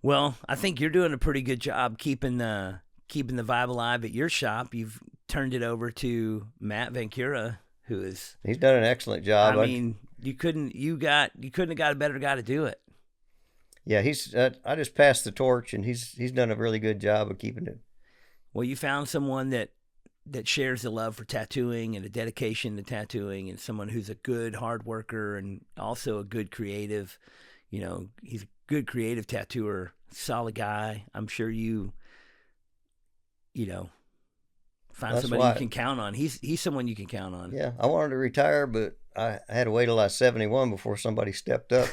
Well, I think you're doing a pretty good job keeping the vibe alive at your shop. You've turned it over to Matt Vancura, he's done an excellent job. I mean, you couldn't have got a better guy to do it. Yeah, I just passed the torch, and he's done a really good job of keeping it. Well, you found someone that shares the love for tattooing and a dedication to tattooing, and someone who's a good hard worker and also a good creative. You know, he's a good creative tattooer, solid guy. I'm sure you know, find somebody you can count on. He's someone you can count on. Yeah, I wanted to retire, but I had to wait till I was 71 before somebody stepped up.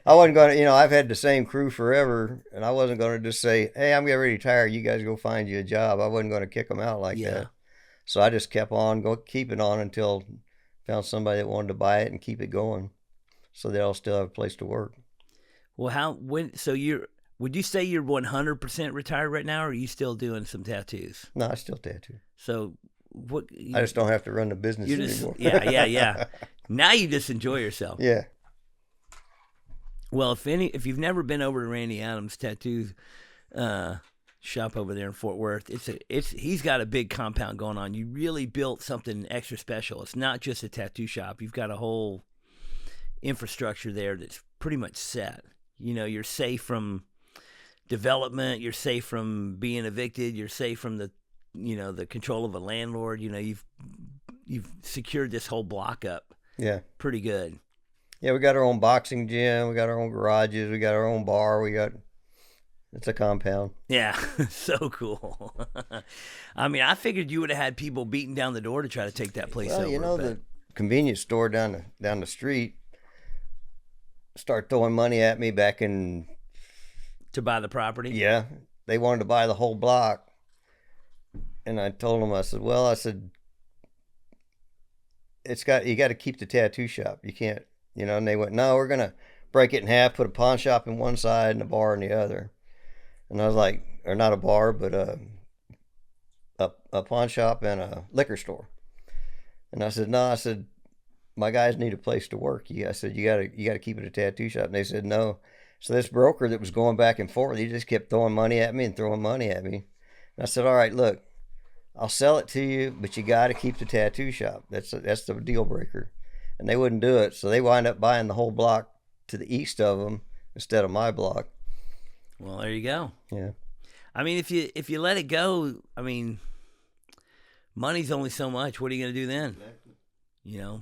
I wasn't going to, you know, I've had the same crew forever, and I wasn't going to just say, hey, I'm getting ready to retire. You guys go find you a job. I wasn't going to kick them out like that. So I just kept on, keep it on until found somebody that wanted to buy it and keep it going, so they'll still have a place to work. Well, would you say you're 100% retired right now, or are you still doing some tattoos? No, I still tattoo. So I just don't have to run the business anymore. Yeah. Now you just enjoy yourself. Yeah. Well, if you've never been over to Randy Adams' tattoo shop over there in Fort Worth, he's got a big compound going on. You really built something extra special. It's not just a tattoo shop. You've got a whole infrastructure there that's pretty much set. You know, you're safe from development. You're safe from being evicted. You're safe from the control of a landlord. You know, you've secured this whole block up. Yeah. Pretty good. Yeah, we got our own boxing gym. We got our own garages. We got our own bar. It's a compound. Yeah, so cool. I mean, I figured you would have had people beating down the door to try to take that place over. Well, you know, the convenience store down the street started throwing money at me back in... To buy the property? Yeah. They wanted to buy the whole block. And I told them, I said, you got to keep the tattoo shop. You can't, and they went, no, we're going to break it in half, put a pawn shop in one side and a bar in the other. And I was like, or not a bar, but a pawn shop and a liquor store. And I said, no, my guys need a place to work. I said, you gotta keep it a tattoo shop. And they said, no. So this broker that was going back and forth, he just kept throwing money at me and throwing money at me. And I said, all right, look, I'll sell it to you, but you got to keep the tattoo shop. That's the deal breaker. And they wouldn't do it. So they wind up buying the whole block to the east of them instead of my block. Well, there you go. Yeah. I mean, if you let it go, I mean, money's only so much. What are you going to do then? Exactly. You're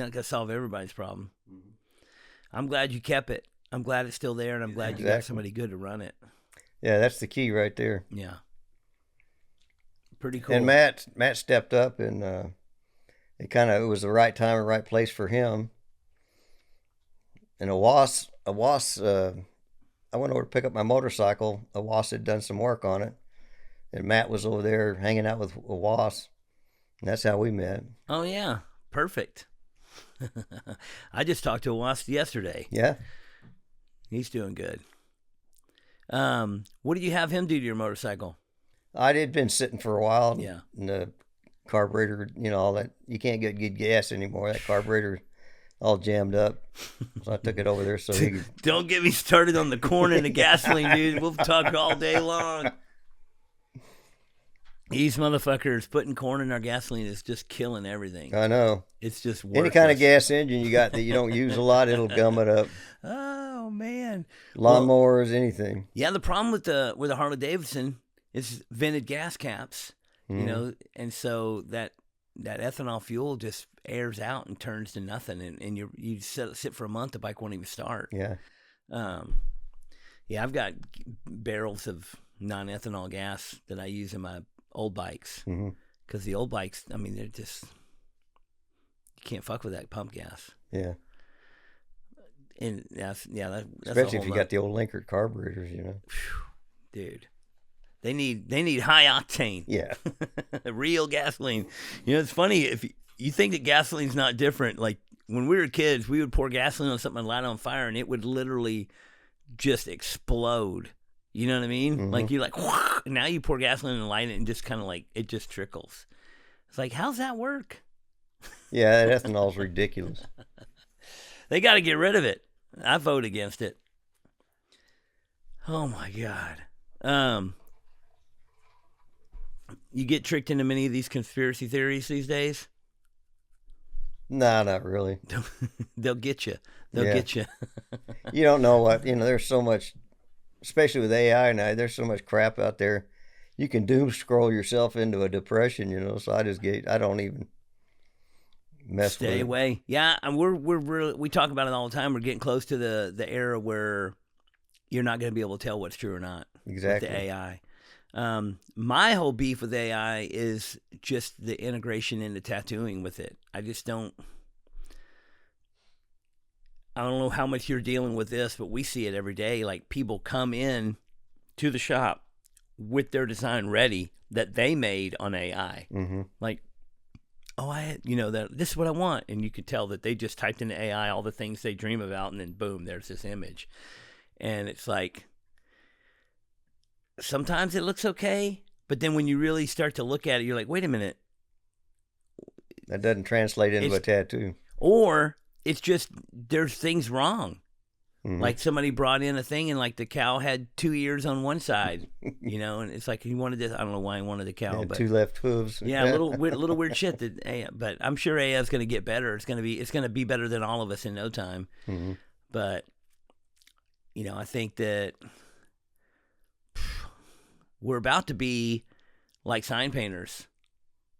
not going to solve everybody's problem. Mm-hmm. I'm glad you kept it. I'm glad it's still there, and I'm glad you got somebody good to run it. Yeah, that's the key right there. Yeah. Pretty cool. And Matt stepped up, and it was the right time and right place for him. And a WAS, I went over to pick up my motorcycle. A WAS had done some work on it, and Matt was over there hanging out with a WAS, and that's how we met. Oh yeah, perfect. I just talked to a WAS yesterday. Yeah. He's doing good. What did you have him do to your motorcycle? I had been sitting for a while. Yeah. And the carburetor, all that, you can't get good gas anymore. That carburetor all jammed up. So I took it over there so he could... Don't get me started on the corn and the gasoline, dude. We'll talk all day long. These motherfuckers putting corn in our gasoline is just killing everything. I know. It's just worthless. Any kind of gas engine you got that you don't use a lot, it'll gum it up. Oh, man. Lawnmowers, anything. Yeah, the problem with the Harley Davidson is vented gas caps, and so that ethanol fuel just airs out and turns to nothing, and you sit for a month, the bike won't even start. Yeah. Yeah, I've got barrels of non-ethanol gas that I use in my old bikes, because the old bikes, I mean, they're just, you can't fuck with that pump gas. Yeah. And that's especially if you got the old Linkert carburetors, dude. They need high octane. Yeah. Real gasoline. It's funny, if you think that gasoline's not different. Like when we were kids, we would pour gasoline on something and light it on fire, and it would literally just explode. You know what I mean? Mm-hmm. Like you're like, now you pour gasoline and light it, and just kind of like it just trickles. It's like, how's that work? Yeah, that ethanol's ridiculous. They got to get rid of it. I vote against it. Oh my God. You get tricked into many of these conspiracy theories these days? No, not really. They'll get you. They'll get you. You don't know what, there's so much, especially with AI now, there's so much crap out there. You can doom scroll yourself into a depression, so I don't even mess with it. Stay away. Yeah, and we talk about it all the time. We're getting close to the era where you're not going to be able to tell what's true or not. Exactly. With the AI. My whole beef with AI is just the integration into tattooing with it. I don't know how much you're dealing with this, but we see it every day. Like people come in to the shop with their design ready that they made on AI. Mm-hmm. Like, this is what I want. And you could tell that they just typed into AI all the things they dream about, and then boom, there's this image. And it's like, sometimes it looks okay, but then when you really start to look at it, you're like, wait a minute. That doesn't translate into a tattoo. Or it's just, there's things wrong. Mm-hmm. Like somebody brought in a thing and like the cow had 2 ears on one side, and it's like he wanted this. I don't know why he wanted the cow, but 2 left hooves. Yeah, little weird shit but I'm sure AI is going to get better. It's going to be better than all of us in no time. Mm-hmm. But I think that we're about to be like sign painters,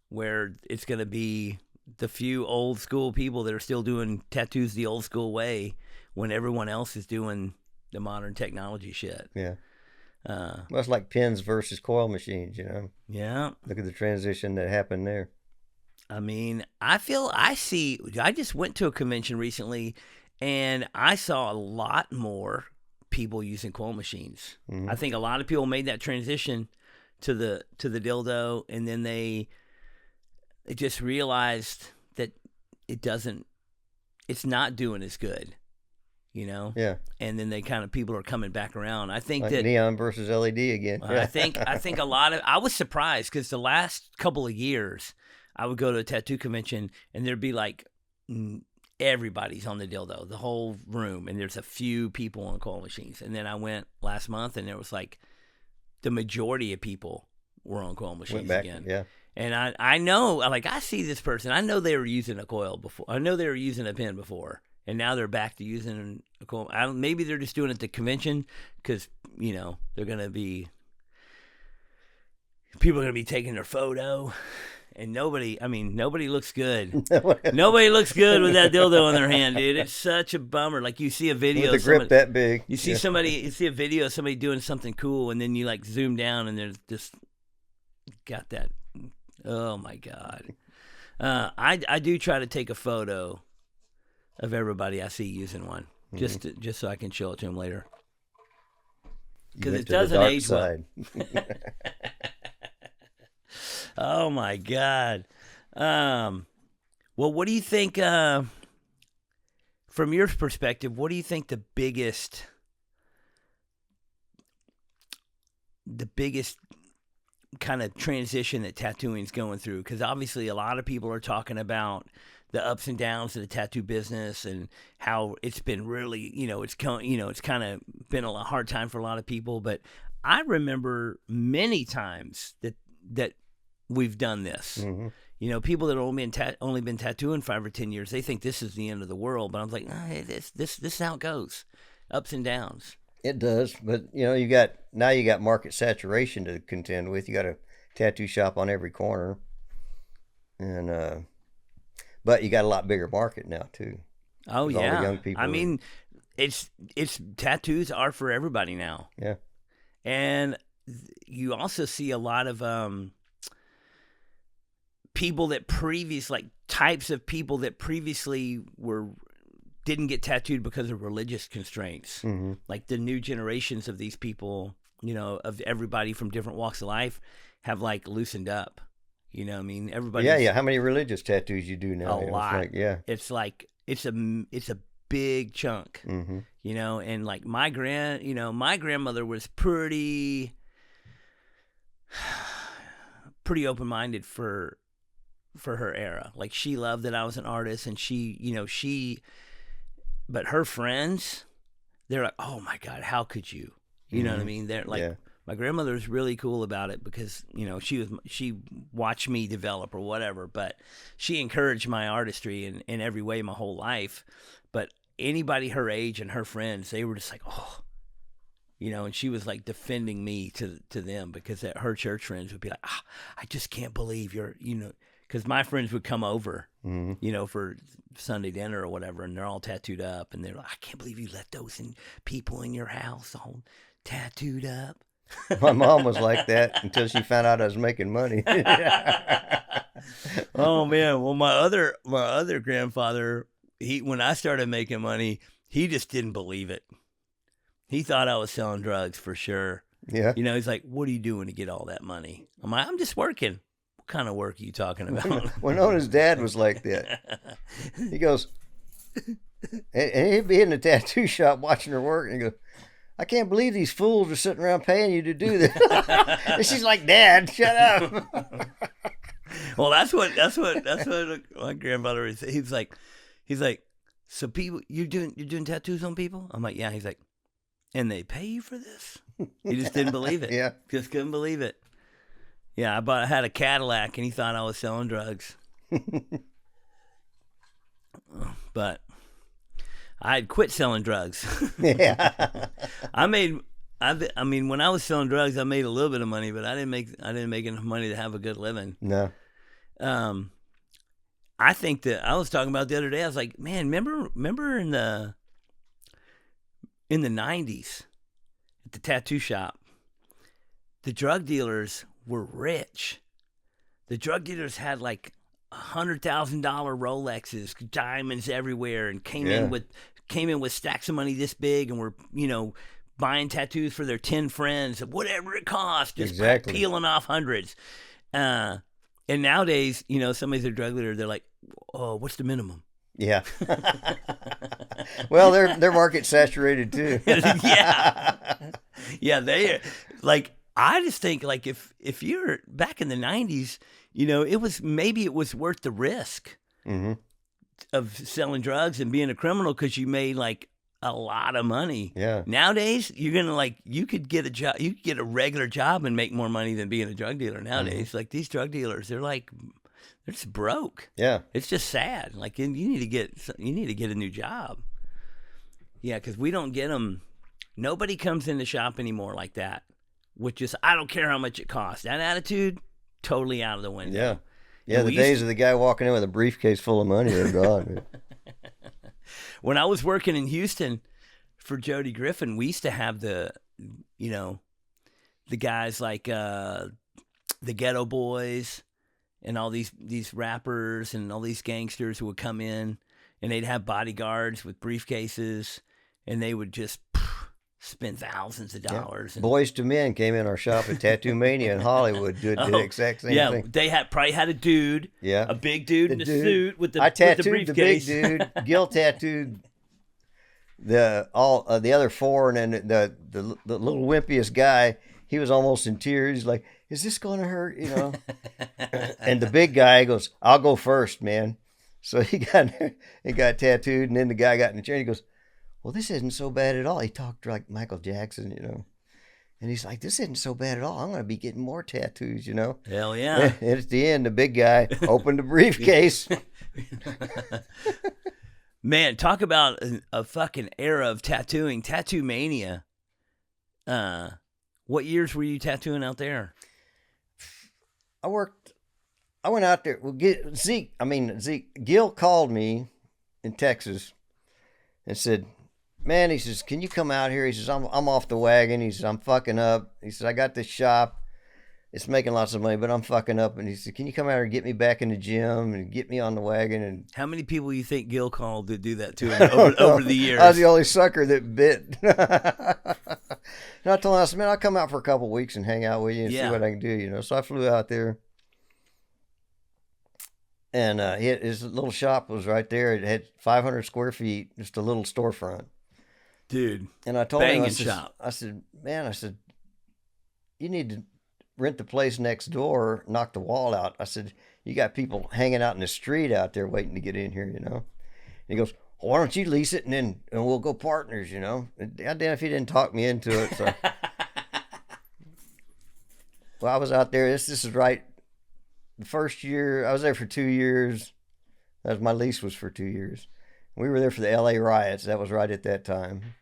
where it's going to be the few old school people that are still doing tattoos the old school way when everyone else is doing the modern technology shit. Yeah. Well, it's like pins versus coil machines, Yeah. Look at the transition that happened there. I mean, I just went to a convention recently, and I saw a lot more people using coil machines. Mm-hmm. I think a lot of people made that transition to the dildo, and then they just realized that it's not doing as good, Yeah. And then people are coming back around. I think Like that neon versus LED again. I think a lot of, I was surprised because the last couple of years I would go to a tattoo convention and there'd be like everybody's on the dildo, the whole room, and there's a few people on coil machines. And then I went last month and there was like the majority of people were on coil machines again. Yeah. And I know, like, I see this person. I know they were using a coil before. I know they were using a pin before. And now they're back to using a coil. Maybe they're just doing it at the convention because, they're going to be, people are going to be taking their photo. And nobody looks good. Nobody looks good with that dildo in their hand, dude. It's such a bummer. Like, you see a video. With the grip that big. You see you see a video of somebody doing something cool, and then you, like, zoom down, and they're just got that. Oh, my God. I do try to take a photo of everybody I see using one, just so I can show it to them later. Because it doesn't age well. Oh, my God. Well, what do you think, from your perspective, what do you think the biggest kind of transition that tattooing is going through? Because obviously a lot of people are talking about the ups and downs of the tattoo business and how it's been really, it's kind of been a hard time for a lot of people. But I remember many times that we've done this. Mm-hmm. People that have only been tattooing 5 or 10 years, they think this is the end of the world. But I'm like, this is how it goes, ups and downs. It does, but you got market saturation to contend with. You got a tattoo shop on every corner, and but you got a lot bigger market now too. Oh yeah, all the young people. I mean, it's tattoos are for everybody now. Yeah, and you also see a lot of people that types of people that previously didn't get tattooed because of religious constraints. Mm-hmm. Like the new generations of these people, of everybody from different walks of life have like loosened up. Everybody. Yeah. How many religious tattoos you do now? A lot. It's it's a big chunk. Mm-hmm. And like my grandmother was pretty open-minded for her era. Like, she loved that I was an artist, and but her friends, they're like, oh my God, how could you? You know what I mean? They're like, my grandmother was really cool about it because, she watched me develop or whatever, but she encouraged my artistry in every way my whole life. But anybody her age and her friends, they were just like, oh, and she was like defending me to them because her church friends would be like, I just can't believe you're, because my friends would come over, for Sunday dinner or whatever, and they're all tattooed up, and they're like, I can't believe you let those people in your house all tattooed up. My mom was like that until she found out I was making money. Oh man! Well, my other grandfather, when I started making money, he just didn't believe it. He thought I was selling drugs for sure. Yeah. He's like, what are you doing to get all that money? I'm like, I'm just working. What kind of work are you talking about? Well, Nona's dad was like that. He goes, and he'd be in the tattoo shop watching her work, and he goes, I can't believe these fools are sitting around paying you to do this. And she's like, Dad, shut up. Well, that's what my grandfather was. He's like, so people, you're doing tattoos on people? I'm like, yeah. He's like, and they pay you for this? He just didn't believe it. Yeah, just couldn't believe it. Yeah, I had a Cadillac, and he thought I was selling drugs. But I had quit selling drugs. Yeah. I mean, when I was selling drugs, I made a little bit of money, but I didn't make enough money to have a good living. No. I think that I was talking about the other day. I was like, man, remember in the 90s at the tattoo shop, the drug dealers were rich. The drug dealers had like $100,000 Rolexes, diamonds everywhere, and came in with stacks of money this big, and were buying tattoos for their 10 friends, whatever it cost, just peeling off hundreds. And nowadays, somebody's a drug dealer, they're like, Oh, what's the minimum? Yeah. Well, their market's saturated too. Yeah. Yeah, they like I just think like if you're back in the 90s, it was worth the risk Hmm. of selling drugs and being a criminal because you made like a lot of money. Yeah. Nowadays, you're gonna you could get a job, you could get a regular job and make more money than being a drug dealer nowadays. Like these drug dealers, they're just broke. Yeah. It's just sad. Like you need to get a new job. Yeah, because we don't get them. Nobody comes in the shop anymore like that. With just I don't care how much it costs. That attitude, totally out of the window. Yeah. Yeah, And the days of the guy walking in with a briefcase full of money are gone. When I was working in Houston for Jody Griffin, we used to have the guys like the Ghetto Boys and all these rappers and all these gangsters who would come in and they'd have bodyguards with briefcases and they would just spend thousands of dollars. Yeah. Boys to Men came in our shop at Tattoo Mania in Hollywood. Did the exact same thing. They probably had a dude, a big dude in a suit with the briefcase. The big dude. Gil tattooed the other four, and then the little wimpiest guy. He was almost in tears. He's like, "Is this going to hurt?" And the big guy goes, "I'll go first, man." So he got tattooed, and then the guy got in the chair. And he goes, "Well, this isn't so bad at all." He talked like Michael Jackson, and he's like, "This isn't so bad at all. I'm going to be getting more tattoos, Hell yeah! And at the end, the big guy opened the briefcase. Man, talk about a fucking era of tattooing, tattoo mania. What years were you tattooing out there? I went out there. Well, Zeke. Gil called me in Texas and said, "Man," he says, "can you come out here?" He says, I'm off the wagon. He says, "I'm fucking up." He says, "I got this shop. It's making lots of money, but I'm fucking up." And he said, "Can you come out here and get me back in the gym and get me on the wagon?" And how many people you think Gil called to do that to him over the years? I was the only sucker that bit. And I told him, I said, "Man, I'll come out for a couple of weeks and hang out with you and see what I can do." So I flew out there. And his little shop was right there. It had 500 square feet, just a little storefront. Dude. And I told him, I said, "Man," "you need to rent the place next door, knock the wall out." I said, "You got people hanging out in the street out there waiting to get in here, And he goes, "Well, why don't you lease it and we'll go partners, And goddamn if he didn't talk me into it. So, well, I was out there. This is right. The first year, I was there for 2 years. My lease was for 2 years. We were there for the LA riots. That was right at that time.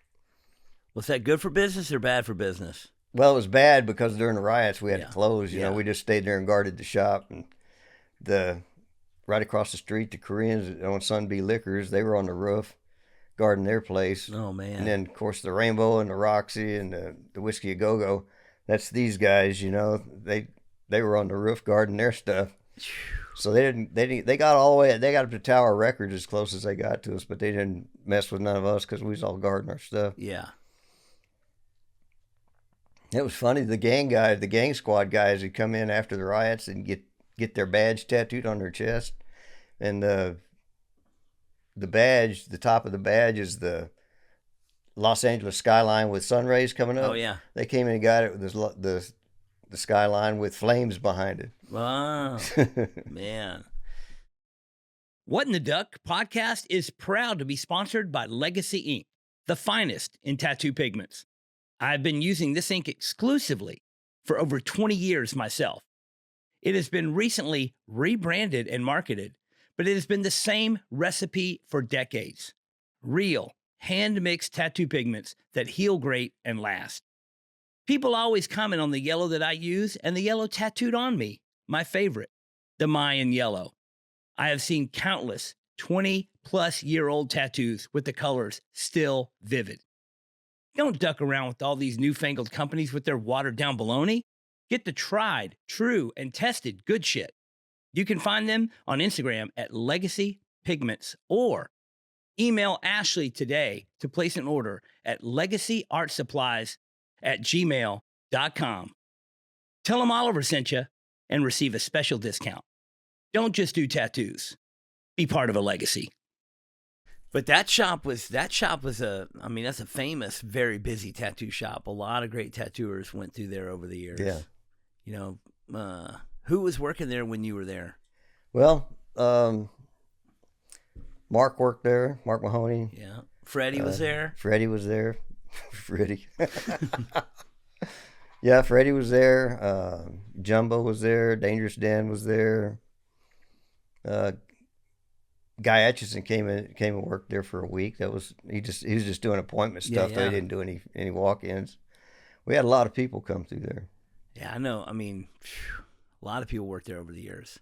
Was that good for business or bad for business? Well, it was bad because during the riots we had to close. We just stayed there and guarded the shop. And right across the street, the Koreans on Sunbee Liquors, they were on the roof guarding their place. Oh man! And then of course the Rainbow and the Roxy and the Whiskey A Go Go. That's these guys. They were on the roof guarding their stuff. So they got all the way, they got up to Tower Records as close as they got to us, but they didn't mess with none of us because we was all guarding our stuff. Yeah. It was funny, the gang squad guys would come in after the riots and get their badge tattooed on their chest. And the badge, the top of the badge is the Los Angeles skyline with sun rays coming up. Oh yeah. They came in and got it with the skyline with flames behind it. Wow. Man. What in the Duck podcast is proud to be sponsored by Legacy Ink, the finest in tattoo pigments. I've been using this ink exclusively for over 20 years myself. It has been recently rebranded and marketed, but it has been the same recipe for decades. Real, hand-mixed tattoo pigments that heal great and last. People always comment on the yellow that I use and the yellow tattooed on me, my favorite, the Mayan yellow. I have seen countless 20-plus-year-old tattoos with the colors still vivid. Don't duck around with all these newfangled companies with their watered-down baloney. Get the tried, true, and tested good shit. You can find them on Instagram at Legacy Pigments or email Ashley today to place an order at legacyartsupplies@gmail.com. Tell them Oliver sent you and receive a special discount. Don't just do tattoos. be part of a legacy. But that shop was that's a famous, very busy tattoo shop. A lot of great tattooers went through there over the years. Yeah. You know, who was working there when you were there? Well, Mark worked there, Mark Mahoney. Yeah. Freddie was there? Freddie was there. Freddie. Yeah, Freddie was there. Jumbo was there. Dangerous Dan was there. Guy Atchison came and worked there for a week. He was just doing appointment stuff. Yeah. They didn't do any walk-ins. We had a lot of people come through there. Yeah, I know. I mean, a lot of people worked there over the years.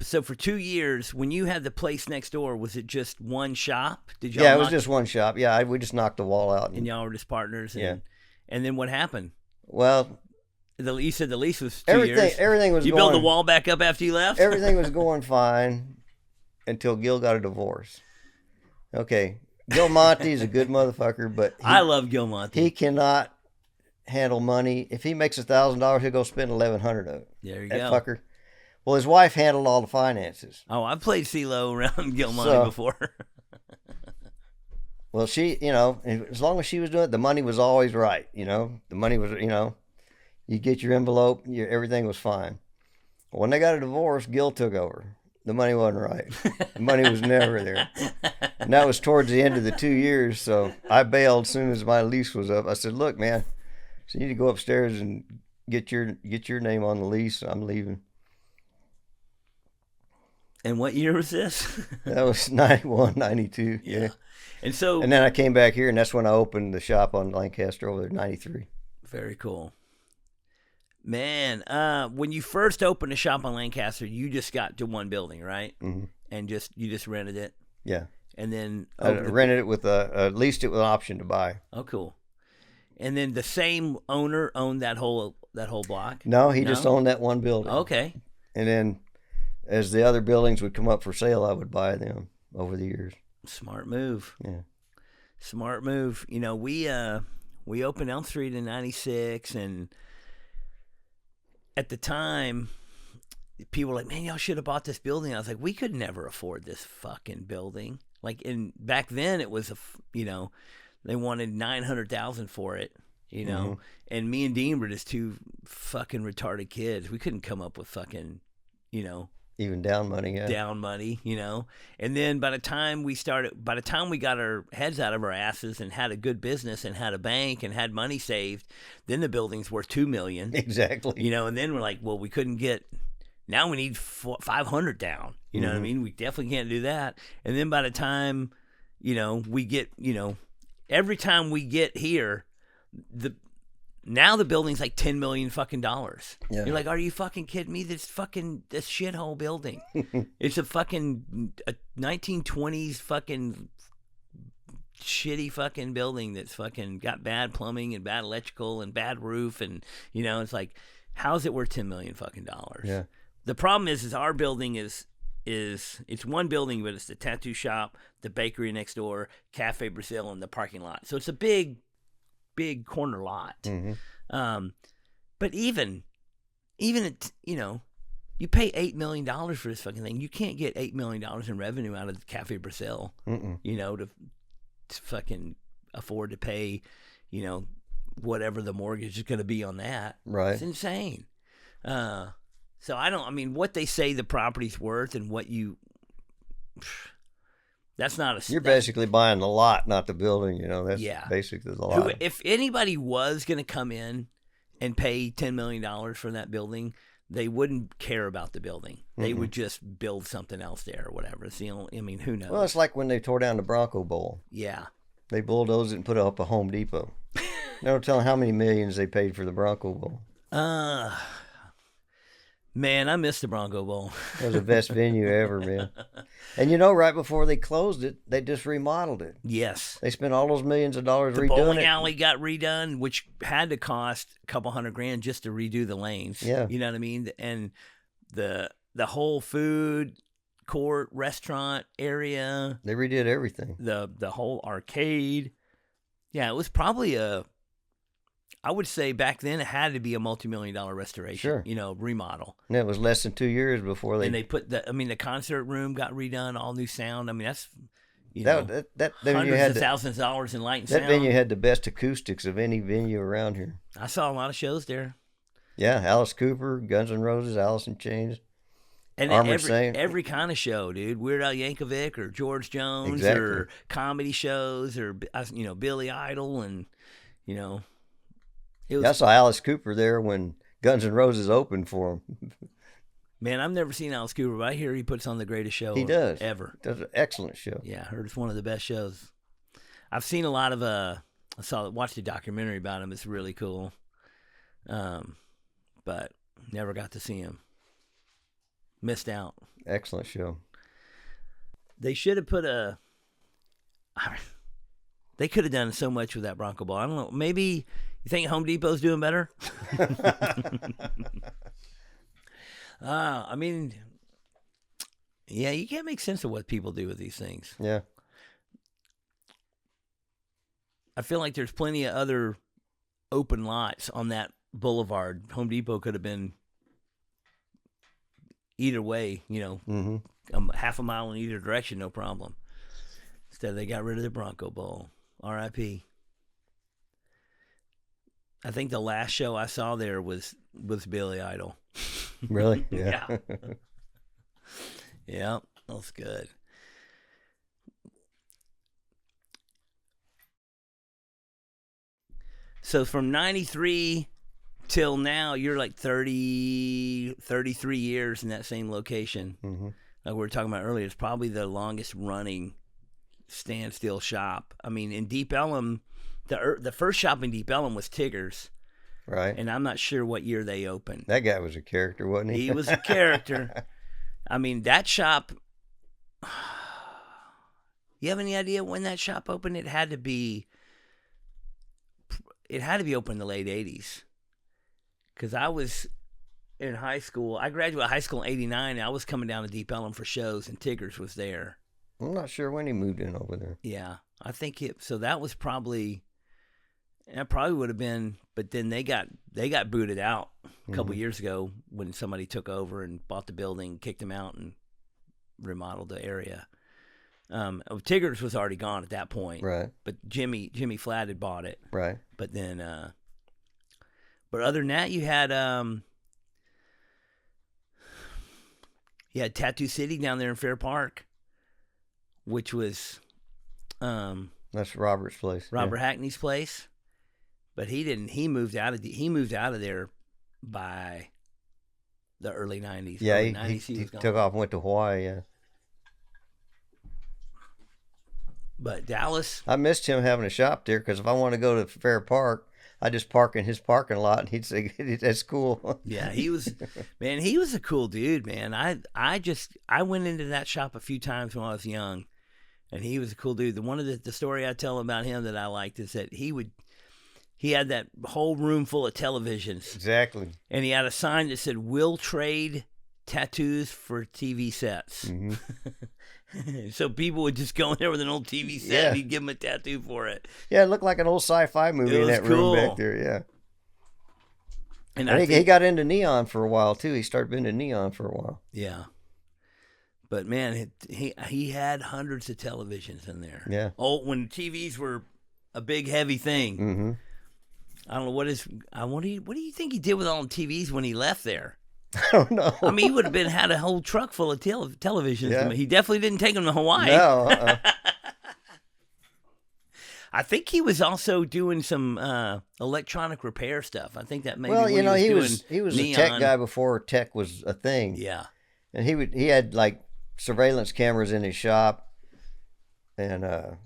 So for 2 years, when you had the place next door, was it just one shop? Did y'all? Yeah, it was just one shop. Yeah, we just knocked the wall out. And y'all were just partners. Yeah. And then what happened? Well, you said the lease was 2 years. Everything was. You built the wall back up after you left? Everything was going fine until Gil got a divorce. Okay, Gil Monte's a good motherfucker, but I love Gil Monte. He cannot handle money. If he makes $1,000, he'll go spend $1,100 of it. There you that go. Fucker. Well, his wife handled all the finances. Oh, I've played CeeLo around Gil Monte before. Well, she, as long as she was doing it, the money was always right. The money was, you get your envelope, everything was fine. When they got a divorce, Gil took over. The money wasn't right. The money was never there. And that was towards the end of the 2 years, so I bailed as soon as my lease was up. I said, look, man, so you need to go upstairs and get your name on the lease. I'm leaving. And what year was this? That was 91, 92. Yeah. And then I came back here, and that's when I opened the shop on Lancaster over there, 93. Very cool. Man, when you first opened a shop on Lancaster, you just got to one building, right? Mm-hmm. And you just rented it? Yeah. And then I rented it with leased it with an option to buy. Oh, cool. And then the same owner owned that whole block? No, he just owned that one building. Okay. And then as the other buildings would come up for sale, I would buy them over the years. Smart move. Yeah. Smart move. We opened Elm Street in 96, and at the time, people were like, man, y'all should have bought this building. I was like, we could never afford this fucking building. Like, back then it was they wanted $900,000 for it, Mm-hmm. and me and Dean were just two fucking retarded kids. We couldn't come up with fucking, even down money, yeah. Down money, And then by the time we got our heads out of our asses and had a good business and had a bank and had money saved, then the building's worth $2 million. Exactly. And then we're like, well, we couldn't get. Now we need 500 down. You know what I mean? We definitely can't do that. And then by the time, we get, every time we get here, now the building's like $10 million fucking dollars. Yeah. You're like, are you fucking kidding me? This shithole building. It's a 1920s fucking shitty fucking building that's fucking got bad plumbing and bad electrical and bad roof, and it's like, how's it worth $10 million fucking dollars? Yeah. The problem is our building is it's one building, but it's the tattoo shop, the bakery next door, Cafe Brazil, and the parking lot. So it's a big corner lot. Mm-hmm. But even it, you pay $8 million for this fucking thing. You can't get $8 million in revenue out of the Cafe Brazil, to fucking afford to pay, whatever the mortgage is going to be on that. Right. It's insane. So what they say the property's worth and that's not a. You're basically buying the lot, not the building. That's basically the lot. If anybody was going to come in and pay $10 million for that building, they wouldn't care about the building. They would just build something else there or whatever. It's the only. Who knows? Well, it's like when they tore down the Bronco Bowl. Yeah. They bulldozed it and put up a Home Depot. Never telling how many millions they paid for the Bronco Bowl. Man, I miss the Bronco Bowl. It was the best venue ever, man. And right before they closed it, they just remodeled it. Yes. They spent all those millions of dollars the redoing bowling it. alley got redone, which had to cost a couple $100,000 just to redo the lanes. Yeah. You know what I mean? And the whole food court, restaurant area. They redid everything. The whole arcade. Yeah, it was probably I would say back then it had to be a multi-million-dollar restoration, Sure. Remodel. And it was less than 2 years before they. And they put the concert room got redone, all new sound. I mean, that's that venue hundreds had of thousands of dollars in light and that sound. venue had the best acoustics of any venue around here. I saw a lot of shows there. Yeah, Alice Cooper, Guns N' Roses, Alice in Chains, And Armored Saint. every kind of show, dude. Weird Al Yankovic or George Jones Exactly. or comedy shows or Billy Idol and it was. I saw Alice Cooper there when Guns N' Roses opened for him. Man, I've never seen Alice Cooper, but I hear he puts on the greatest show He does. ever. Does an excellent show. Yeah, I heard it's one of the best shows. I've seen a lot of watched a documentary about him. It's really cool. But never got to see him. Missed out. Excellent show. They should have put they could have done so much with that Bronco ball. I don't know. Maybe you think Home Depot's doing better? I mean, yeah, you can't make sense of what people do with these things. Yeah. I feel like there's plenty of other open lots on that boulevard. Home Depot could have been either way, Mm-hmm. Half a mile in either direction, no problem. Instead, they got rid of the Bronco Bowl. R.I.P. I think the last show I saw there was Billy Idol. Really? Yeah. Yeah, that's good. So from 93 till now, you're like 33 years in that same location. Mm-hmm. Like we were talking about earlier, it's probably the longest running standstill shop. I mean, in Deep Ellum, the first shop in Deep Ellum was Tigger's. Right. And I'm not sure what year they opened. That guy was a character, wasn't he? He was a character. I mean, that shop. You have any idea when that shop opened? It had to be open in the late 80s. Because I was in high school. I graduated high school in 89, and I was coming down to Deep Ellum for shows, and Tigger's was there. I'm not sure when he moved in over there. Yeah, I think so that was probably. That probably would have been, but then they got booted out a couple years ago when somebody took over and bought the building, kicked them out, and remodeled the area. Tigger's was already gone at that point, Right. But Jimmy Flatt had bought it, Right. But then, but other than that, you had Tattoo City down there in Fair Park, which was That's Robert's place. Robert Hackney's place. But he didn't. He moved out of there by the early 90s. Yeah, early he 90s, he was gone. took off and went to Hawaii. Yeah. But Dallas, I missed him having a shop there because if I want to go to Fair Park, I just park in his parking lot, and he'd say, "That's cool." yeah, he was a cool dude, man. I went into that shop a few times when I was young, and he was a cool dude. The story I tell about him that I liked is that he had that whole room full of televisions. Exactly. And he had a sign that said, "We'll trade tattoos for TV sets." Mm-hmm. So people would just go in there with an old TV set and he'd give them a tattoo for it. Yeah, it looked like an old sci-fi movie in that room back there, yeah. And he got into neon for a while, too. He started into neon for a while. Yeah. But, man, he had hundreds of televisions in there. Yeah. Oh, when TVs were a big, heavy thing. Mm-hmm. I don't know, what do you think he did with all the TVs when he left there? I don't know. I mean, he would have had a whole truck full of televisions. Yeah. He definitely didn't take them to Hawaii. No. I think he was also doing some electronic repair stuff. I think that maybe. Well, he was neon. a tech guy before tech was a thing. Yeah. And he had like surveillance cameras in his shop, and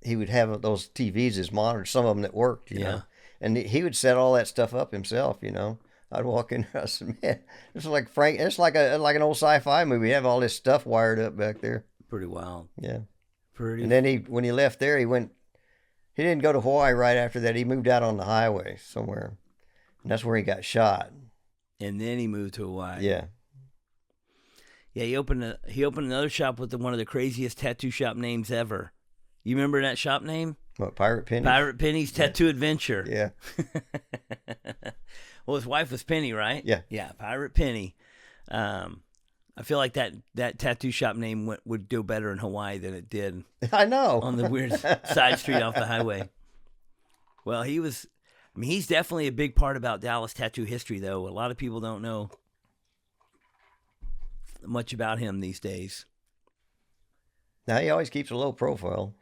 he would have those TVs as monitors, some of them that worked, you know. And he would set all that stuff up himself, you know. I'd walk in there, I said, "Man, it's like it's like an old sci-fi movie. You have all this stuff wired up back there." Pretty wild. Yeah. Pretty. And then when he left there, he didn't go to Hawaii right after that. He moved out on the highway somewhere, and that's where he got shot. And then he moved to Hawaii. Yeah. Yeah, he opened another shop with one of the craziest tattoo shop names ever. You remember that shop name? What, Pirate Penny? Pirate Penny's Tattoo Adventure. Yeah. Well, his wife was Penny, right? Yeah. Yeah, Pirate Penny. I feel like that tattoo shop name would do better in Hawaii than it did I know. on the weird side street off the highway. Well, he's definitely a big part about Dallas tattoo history, though. A lot of people don't know much about him these days. Now, he always keeps a low profile.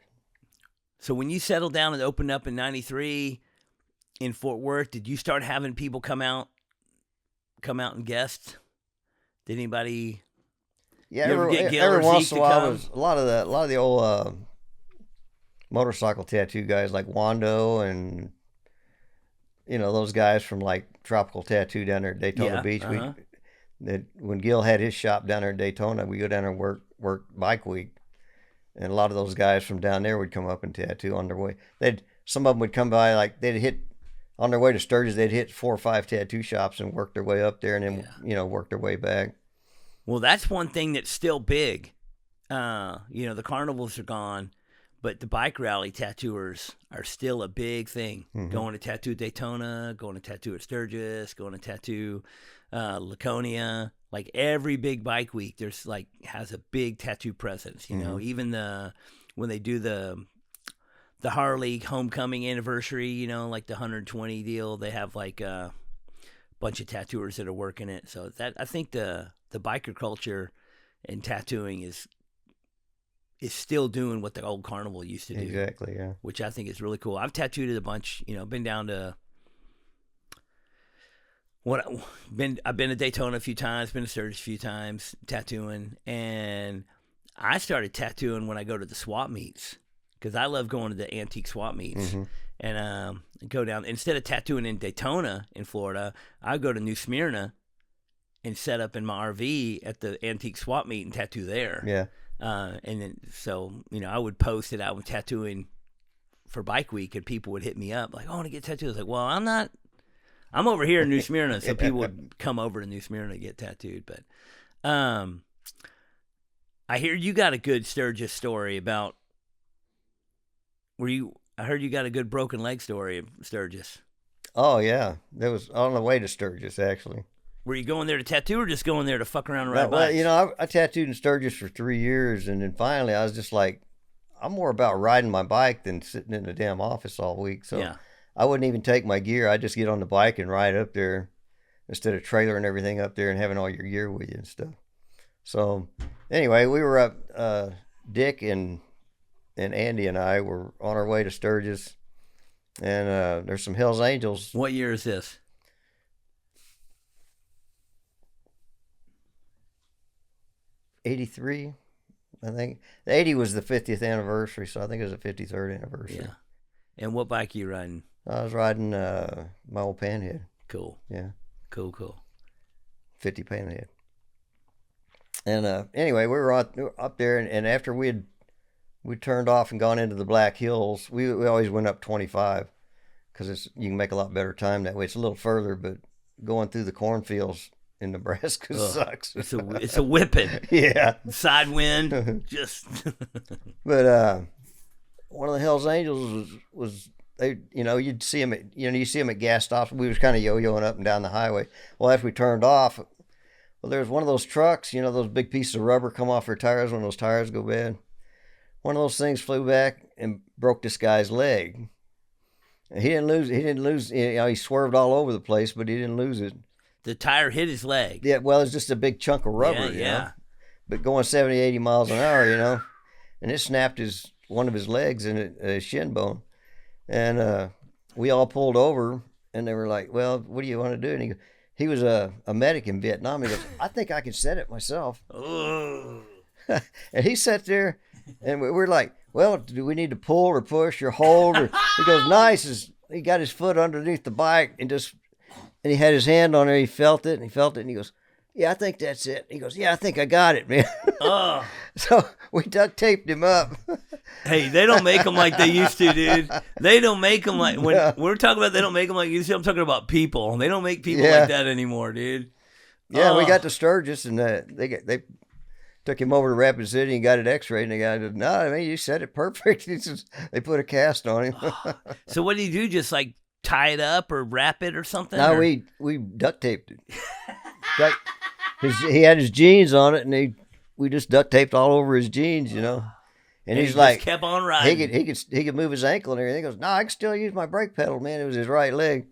So when you settled down and opened up in 93 in Fort Worth, did you start having people come out and guest? Did anybody? Yeah, you ever get Gil every or once Zeke in a while, come? was a lot of the old motorcycle tattoo guys like Wando and those guys from like Tropical Tattoo down there at Daytona Beach. Uh-huh. When Gil had his shop down there in Daytona, we go down there and work bike week, and a lot of those guys from down there would come up and tattoo on their way. Some of them would come by, like they'd hit on their way to Sturgis. They'd hit 4 or 5 tattoo shops and work their way up there, and then work their way back. Well, that's one thing that's still big. The carnivals are gone, but the bike rally tattooers are still a big thing. Mm-hmm. Going to tattoo Daytona, going to tattoo at Sturgis, going to tattoo Laconia. Like every big bike week, has a big tattoo presence. Even when they do the Harley homecoming anniversary, like the 120 deal, they have like a bunch of tattooers that are working it. So I think the biker culture and tattooing is still doing what the old carnival used to do. Exactly, yeah. Which I think is really cool. I've tattooed it a bunch. Been down to I've been to Daytona a few times, been to Sturgis a few times tattooing, and I started tattooing when I go to the swap meets because I love going to the antique swap meets. Mm-hmm. And go down. Instead of tattooing in Daytona in Florida, I go to New Smyrna and set up in my RV at the antique swap meet and tattoo there. Yeah. And then, so, I would post that I was tattooing for Bike Week, and people would hit me up like, "Oh, I want to get tattooed." I was like, "Well, I'm over here in New Smyrna," so people would come over to New Smyrna to get tattooed. But I hear you got a good Sturgis story about I heard you got a good broken leg story of Sturgis. Oh, yeah. That was on the way to Sturgis, actually. Were you going there to tattoo or just going there to fuck around and ride bikes? Well, I tattooed in Sturgis for 3 years, and then finally I was just like, I'm more about riding my bike than sitting in the damn office all week. So Yeah. I wouldn't even take my gear. I'd just get on the bike and ride up there instead of trailering everything up there and having all your gear with you and stuff. So anyway, we were up, Dick and Andy and I were on our way to Sturgis, and there's some Hells Angels. What year is this? 83, I think. 80 was the 50th anniversary, so I think it was the 53rd anniversary. Yeah. And what bike are you riding? I was riding my old Panhead. Cool. Yeah. Cool. 50 Panhead. And anyway, we were up there, and after we turned off and gone into the Black Hills, we always went up 25 because you can make a lot better time that way. It's a little further, but going through the cornfields in Nebraska sucks. It's a whipping. Yeah. Side wind, just. But one of the Hells Angels was they, you'd see them at gas stops. We was kind of yo-yoing up and down the highway. Well, after we turned off, there was one of those trucks, those big pieces of rubber come off their tires when those tires go bad. One of those things flew back and broke this guy's leg. And he didn't lose. He swerved all over the place, but he didn't lose it. The tire hit his leg. Yeah, well, it's just a big chunk of rubber, Yeah. But going 70, 80 miles an hour, and it snapped one of his legs and his shin bone. And we all pulled over, and they were like, "Well, what do you want to do?" And he was a medic in Vietnam. He goes, "I think I can set it myself." Oh. And he sat there, and we're like, "Well, do we need to pull or push or hold?" Or he goes, "Nice." He got his foot underneath the bike and he had his hand on there. He felt it, and he goes, "Yeah, I think that's it." He goes, "Yeah, I think I got it, man." Oh. So we duct taped him up. Hey, they don't make them like they used to, dude. They don't make them like when we're talking about. They don't make them like you used to. I'm talking about people. They don't make people like that anymore, dude. Yeah, we got to Sturgis, and they Took him over to Rapid City and got it x-rayed, and the guy said, no, I mean, you said it perfect. He says, they put a cast on him. So what do you do? Just like tie it up or wrap it or something? No, or? we duct taped it. He had his jeans on it, and we just duct taped all over his jeans, you know. And he's he like, just kept on riding. He could move his ankle and everything. He goes, no, I can still use my brake pedal, man. It was his right leg.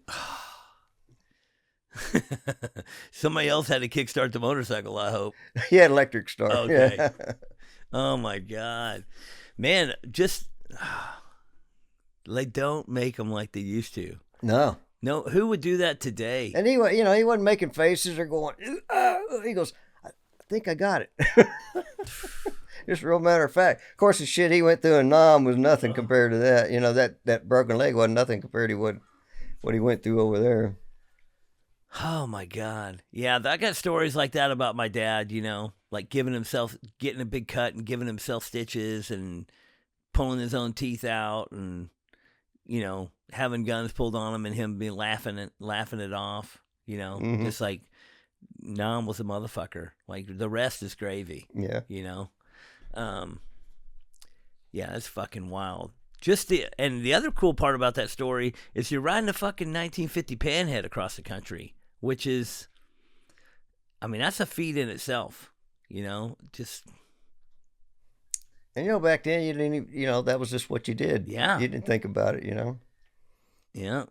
Somebody else had to kickstart the motorcycle, I hope. He had electric start. Okay. Yeah. Oh my God, man! Just they don't make them like they used to. No. Who would do that today? And he wasn't making faces or going. He goes, I think I got it. Just a real matter of fact. Of course, the shit he went through in Nam was nothing compared to that. You know, that broken leg wasn't nothing compared to what he went through over there. Oh my God. Yeah, I got stories like that about my dad, you know, like getting a big cut and giving himself stitches and pulling his own teeth out and, you know, having guns pulled on him and him being laughing it off, you know, just like Nam was a motherfucker. Like the rest is gravy. Yeah. You know? Yeah, that's fucking wild. And the other cool part about that story is you're riding a fucking 1950 Panhead across the country, which is, I mean, that's a feat in itself, you know, And, you know, back then you didn't even, you know, that was just what you did. Yeah. You didn't think about it, you know. Yeah.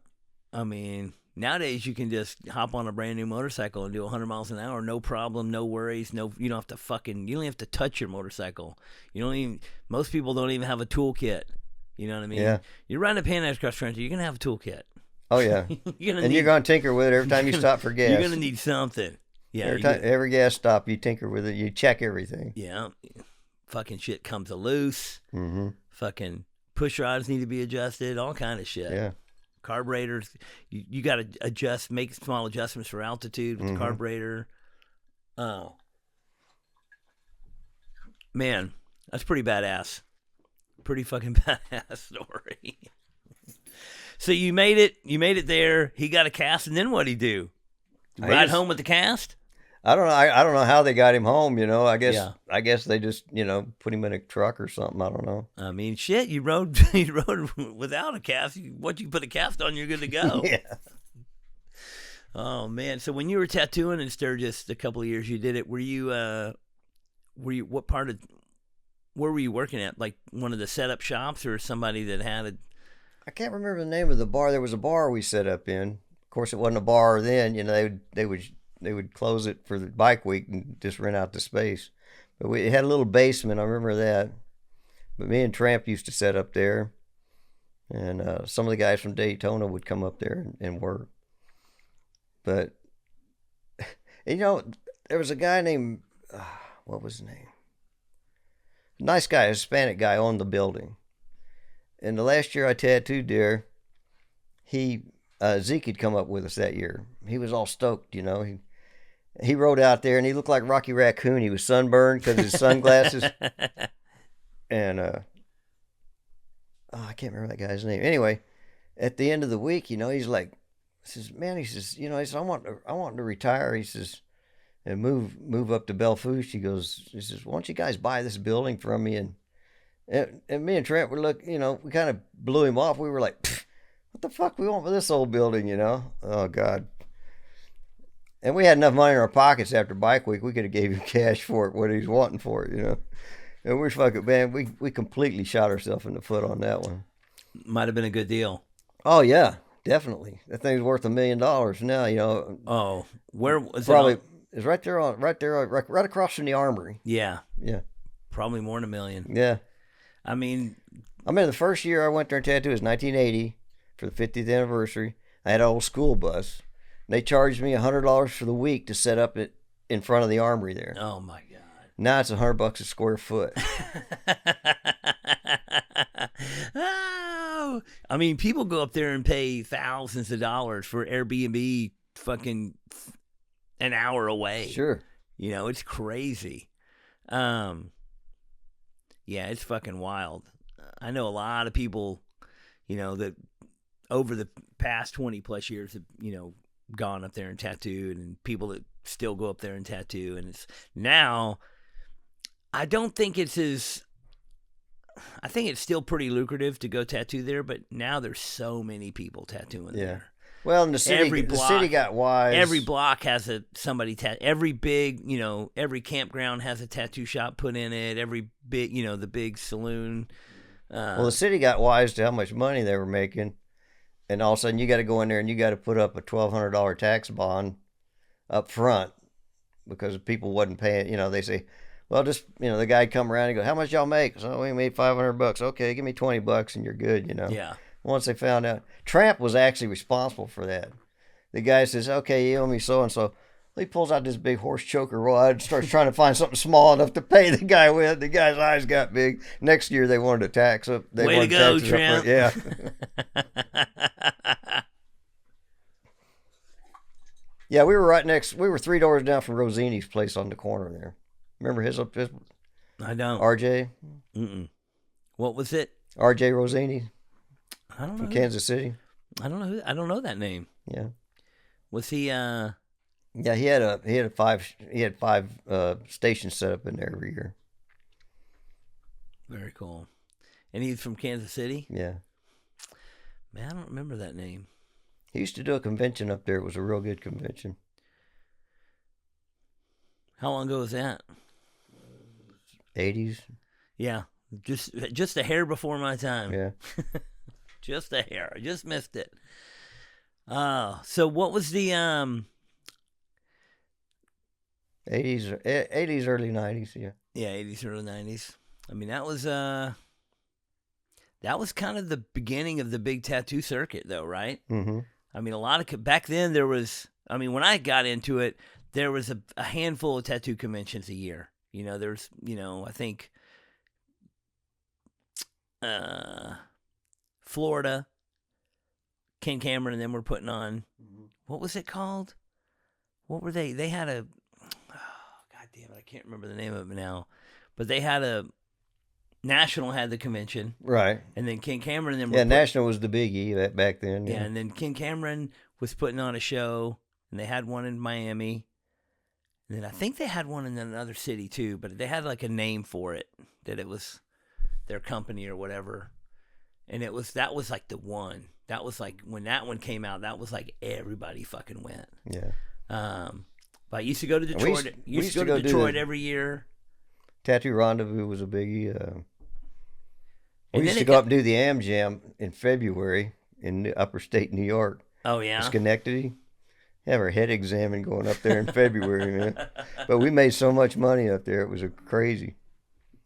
I mean, nowadays you can just hop on a brand new motorcycle and do 100 miles an hour, no problem, no worries, you don't have to you don't have to touch your motorcycle. Most people don't even have a toolkit. You know what I mean? Yeah. You're riding a Panhead cross country, you're going to have a toolkit. Oh, yeah. You're going to tinker with it every time you stop for gas. You're going to need something. Yeah. Every gas stop, you tinker with it. You check everything. Yeah. Fucking shit comes loose. Mm-hmm. Fucking push rods need to be adjusted. All kind of shit. Yeah. Carburetors, you got to make small adjustments for altitude with the carburetor. Oh. Man, that's pretty badass. Pretty fucking badass story. So you made it there. He got a cast, and then what'd he do? Ride home with the cast? I don't know. I don't know how they got him home. You know, I guess they just, you know, put him in a truck or something. I don't know. I mean, shit. You rode without a cast. Once you put a cast on, you're good to go. Yeah. Oh man. So when you were tattooing in Sturgis a couple of years, you did it. Were you what part of? Where were you working at? Like one of the setup shops or somebody that had a... I can't remember the name of the bar. There was a bar we set up in. Of course, it wasn't a bar then. You know, they would close it for the bike week and just rent out the space. But it had a little basement. I remember that. But me and Tramp used to set up there. And some of the guys from Daytona would come up there and work. But, you know, there was a guy named... what was his name? Nice guy, a Hispanic guy, owned the building. And the last year I tattooed there, Zeke had come up with us that year. He was all stoked, you know. He rode out there and he looked like Rocky Raccoon. He was sunburned because of his sunglasses. And I can't remember that guy's name. Anyway, at the end of the week, you know, he's like, man, he says, you know, I want to retire. He says, and move up to Belfouche. He says, why don't you guys buy this building from me? And me and Trent were you know, we kind of blew him off. We were like, what the fuck we want with this old building, you know? Oh God. And we had enough money in our pockets after bike week. We could have gave him cash for it, what he's wanting for it, you know? And we're fucking, man, we completely shot ourselves in the foot on that one. Might have been a good deal. Oh yeah, definitely. That thing's worth $1 million now, you know. Oh, where was probably, it? It's right across from the armory. Yeah. Yeah. Probably more than $1 million. Yeah. I mean, the first year I went there and tattooed was 1980 for the 50th anniversary. I had an old school bus. And they charged me $100 for the week to set up it in front of the armory there. Oh my God. Now it's $100 a square foot. Oh, I mean, people go up there and pay thousands of dollars for Airbnb fucking an hour away. Sure. You know, it's crazy. Yeah, it's fucking wild. I know a lot of people, you know, that over the past 20 plus years have, you know, gone up there and tattooed, and people that still go up there and tattoo. And it's now, I don't think it's as. I think it's still pretty lucrative to go tattoo there, but now there's so many people tattooing there. Well, and the city got wise. Every block has somebody every big, every campground has a tattoo shop put in it. Every big, the big saloon. Well, the city got wise to how much money they were making, and all of a sudden you got to go in there and you got to put up a $1,200 tax bond up front because people wasn't paying. They say, well, just the guy come around and go, how much y'all make? So we made $500. Okay, give me $20 and you're good. Yeah. Once they found out, Tramp was actually responsible for that. The guy says, okay, you owe me so and so. He pulls out this big horse choker rod and starts trying to find something small enough to pay the guy with. The guy's eyes got big. Next year they wanted to tax up. Way to go, Tramp. Yeah. Yeah, we were 3 doors down from Rosini's place on the corner there. Remember his I don't. RJ? Mm-mm. What was it? RJ Rosini. I don't know. From Kansas City. I don't know. I don't know that name. Yeah. Was he? Yeah, he had 5 stations set up in there every year. Very cool. And he's from Kansas City? Yeah. Man, I don't remember that name. He used to do a convention up there. It was a real good convention. How long ago was that? 80s. Yeah. Just a hair before my time. Yeah. Just a hair. I just missed it. So what was the 80s, early 90s, yeah. Yeah, 80s, early 90s. I mean, that was kind of the beginning of the big tattoo circuit, though, right? Mm-hmm. I mean, back then there was, when I got into it, there was a handful of tattoo conventions a year. There's, I think Florida, Ken Cameron and them were putting on, what was it called? What were they? They had God damn it, I can't remember the name of it now. But they had National had the convention. Right. And then Ken Cameron and them were National was the biggie back then. Yeah, and then Ken Cameron was putting on a show, and they had one in Miami. And then I think they had one in another city too, but they had like a name for it, that it was their company or whatever. And that was like the one. That was like when that one came out, that was like everybody fucking went. Yeah. But I used to go to Detroit. Used to go to Detroit every year. Tattoo Rendezvous was a biggie. We used to go up and do the Am Jam in February in upper state New York. Oh, yeah? Schenectady. Have our head examined going up there in February, man. But we made so much money up there. It was crazy.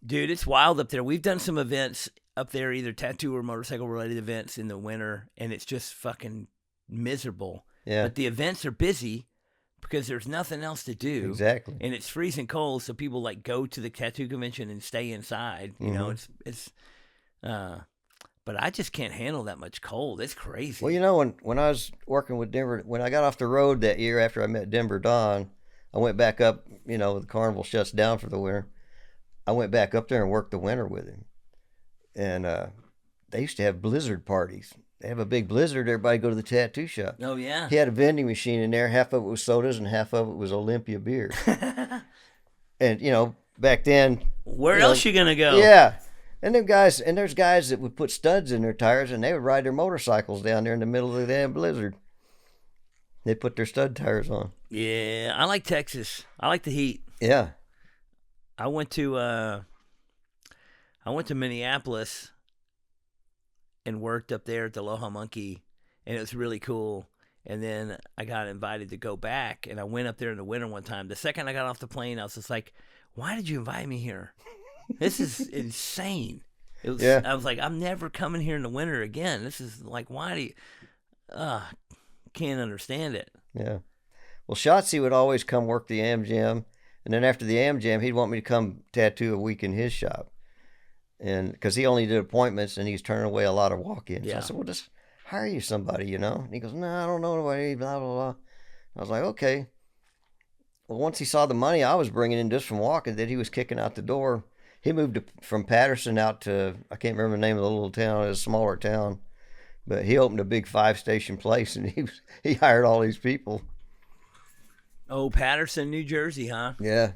Dude, it's wild up there. We've done some events up there, either tattoo or motorcycle-related events in the winter, and it's just fucking miserable. Yeah. But the events are busy because there's nothing else to do. Exactly. And it's freezing cold, so people like go to the tattoo convention and stay inside. You know, it's but I just can't handle that much cold. It's crazy. Well, when I was working with Denver, when I got off the road that year after I met Denver Don, I went back up, the carnival shuts down for the winter. I went back up there and worked the winter with him. And they used to have blizzard parties. They have a big blizzard, everybody go to the tattoo shop. Oh, yeah. He had a vending machine in there. Half of it was sodas and half of it was Olympia beer. And, back then. Where else you going to go? Yeah. And there's guys that would put studs in their tires and they would ride their motorcycles down there in the middle of the damn blizzard. They put their stud tires on. Yeah, I like Texas. I like the heat. Yeah. I went to Minneapolis and worked up there at the Aloha Monkey, and it was really cool. And then I got invited to go back, and I went up there in the winter one time. The second I got off the plane, I was just like, why did you invite me here? This is insane. I was like, I'm never coming here in the winter again. This is like, why do you... can't understand it. Yeah. Well, Shotzi would always come work the Am Jam, and then after the Am Jam, he'd want me to come tattoo a week in his shop. And because he only did appointments and he's turning away a lot of walk-ins. Yeah. I said, well, just hire you somebody, And he goes, no, I don't know nobody, blah, blah, blah. I was like, okay. Well, once he saw the money I was bringing in just from walking that he was kicking out the door, he moved from Patterson out to, I can't remember the name of the little town, it was a smaller town. But he opened a big 5-station place and he hired all these people. Oh, Patterson, New Jersey, huh? Yeah.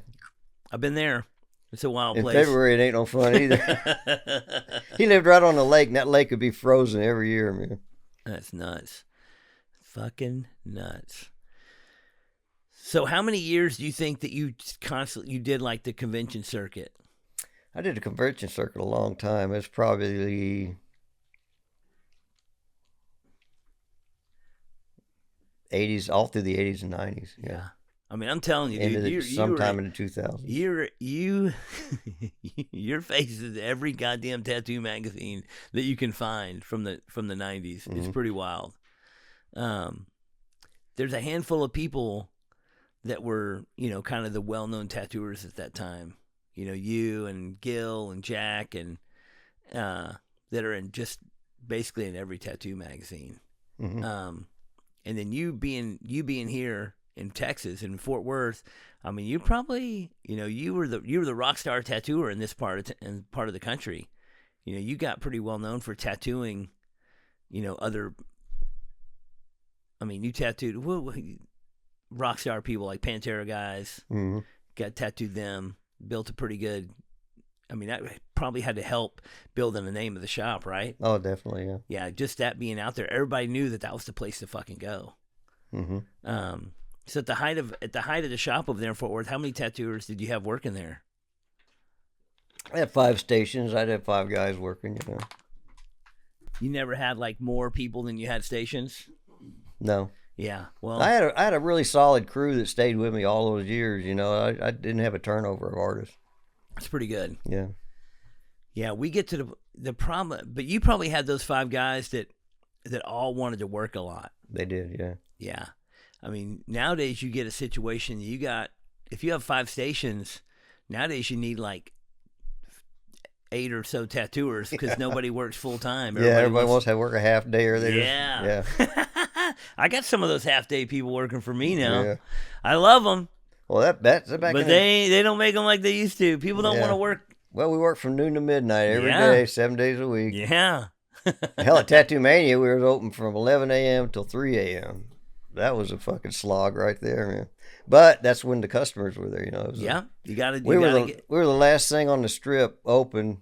I've been there. It's a wild In place. February, it ain't no fun either. He lived right on the lake, and that lake would be frozen every year, man. That's nuts. Fucking nuts. So how many years do you think that you did like the convention circuit? I did a convention circuit a long time. It's probably 80s, all through the 80s and 90s. Yeah. I mean, I'm telling you, dude. Sometime in the 2000s. Your face is every goddamn tattoo magazine that you can find from the 90s. It's pretty wild. There's a handful of people that were, kind of the well-known tattooers at that time. You and Gil and Jack and that are in just basically in every tattoo magazine. Mm-hmm. And then you being here in Texas, in Fort Worth, I mean, you probably, you were the rock star tattooer in this part of the country. You got pretty well known for tattooing, other. I mean, you tattooed rock star people like Pantera guys. Mm-hmm. Got tattooed them, built a pretty good. I mean, that probably had to help building the name of the shop, right? Oh, definitely, yeah. Yeah, just that being out there, everybody knew that was the place to fucking go. Mm-hmm. So at the height of the shop over there in Fort Worth, how many tattooers did you have working there? I had 5 stations. I'd have 5 guys working. You never had like more people than you had stations? No. Yeah. Well, I had a really solid crew that stayed with me all those years. I didn't have a turnover of artists. That's pretty good. Yeah. Yeah, we get to the problem, but you probably had those 5 guys that all wanted to work a lot. They did, yeah. Yeah. I mean, nowadays you get a situation, if you have 5 stations, nowadays you need like 8 or so tattooers because nobody works full time. Everybody wants to work a half day or there. Yeah. I got some of those half day people working for me now. Yeah. I love them. Well, that's back. But they don't make them like they used to. People don't want to work. Well, we work from noon to midnight every day, 7 days a week. Yeah. Hell, at Tattoo Mania, we were open from 11 a.m. till 3 a.m. That was a fucking slog right there, man. But that's when the customers were there, you got to. We were the last thing on the strip open,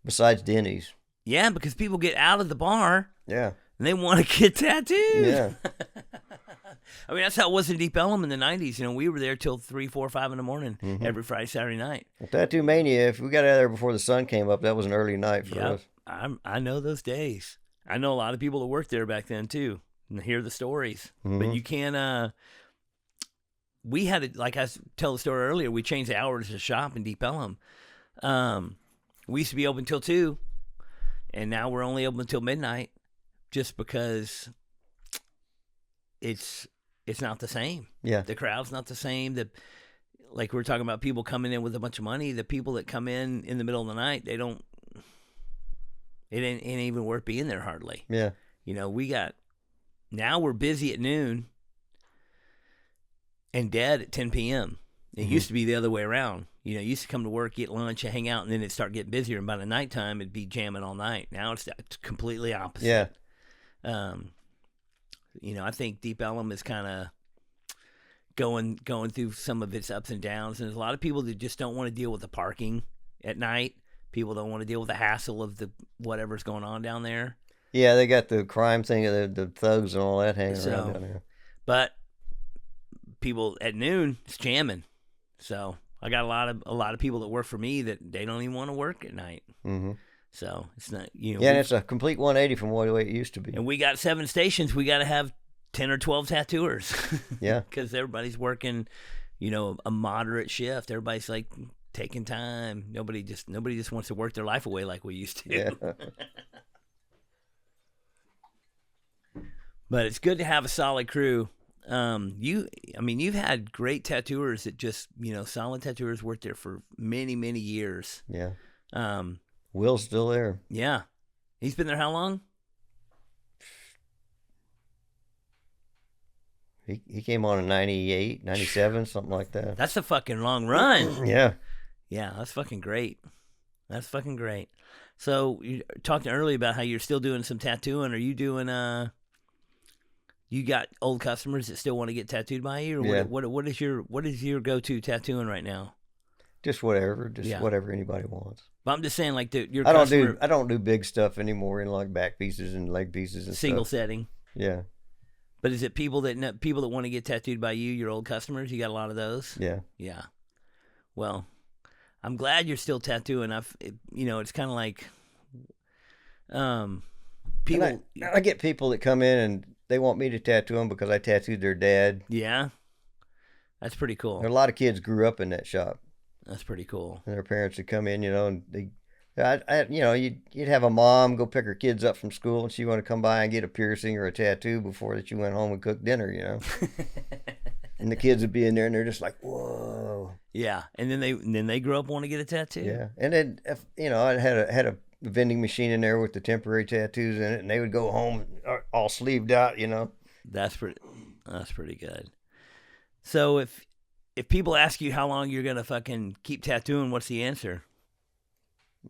besides Denny's. Yeah, because people get out of the bar. Yeah. And they want to get tattooed. Yeah. I mean, that's how it was in Deep Ellum in the 90s. We were there till 3, 4, 5 in the morning every Friday, Saturday night. Well, Tattoo Mania, if we got out of there before the sun came up, that was an early night for us. I know those days. I know a lot of people that worked there back then, too, and hear the stories. Mm-hmm. But you can't, we had it, like I tell the story earlier, we changed the hours to shop in Deep Ellum. We used to be open till 2, and now we're only open until midnight just because it's not the same. Yeah. The crowd's not the same. Like we were talking about people coming in with a bunch of money. The people that come in the middle of the night, it ain't even worth being there hardly. Yeah. Now we're busy at noon and dead at 10 p.m. It used to be the other way around. You used to come to work, get lunch, hang out, and then it'd start getting busier. And by the nighttime, it'd be jamming all night. Now it's completely opposite. Yeah. I think Deep Ellum is kind of going through some of its ups and downs. And there's a lot of people that just don't want to deal with the parking at night. People don't want to deal with the hassle of the whatever's going on down there. Yeah, they got the crime thing, the thugs and all that hanging around down there. But people at noon, it's jamming. So I got a lot of people that work for me that they don't even want to work at night. Mm-hmm. So it's not, Yeah, and it's a complete 180 from what it used to be. And we got 7 stations. We got to have 10 or 12 tattooers. Yeah. Because everybody's working, a moderate shift. Everybody's like taking time. Nobody just wants to work their life away like we used to. Yeah. But it's good to have a solid crew. You've had great tattooers that just, solid tattooers worked there for many, many years. Yeah. Will's still there. Yeah. He's been there how long? He came on in 98, 97, something like that. That's a fucking long run. Yeah. Yeah, that's fucking great. That's fucking great. So you talked earlier about how you're still doing some tattooing. Are you doing you got old customers that still want to get tattooed by you, or yeah. what is your go-to tattooing right now? Just whatever. Just Yeah. whatever anybody wants. But I'm just saying, like, your I customer don't do big stuff anymore in like back pieces and leg pieces and single stuff. setting. Yeah. But is it people that want to get tattooed by you, your old customers? You got a lot of those? Yeah. Yeah. Well, I'm glad you're still tattooing. It's kind of like people. I get people that come in and they want me to tattoo them because I tattooed their dad. Yeah. That's pretty cool. A lot of kids grew up in that shop. That's pretty cool. And their parents would come in, and you'd have a mom go pick her kids up from school, and she want to come by and get a piercing or a tattoo before that you went home and cooked dinner, And the kids would be in there, and they're just like, whoa. Yeah, and then they grow up want to get a tattoo. Yeah, and then I had a vending machine in there with the temporary tattoos in it, and they would go home all sleeved out, That's pretty good. So if people ask you how long you're gonna fucking keep tattooing, what's the answer?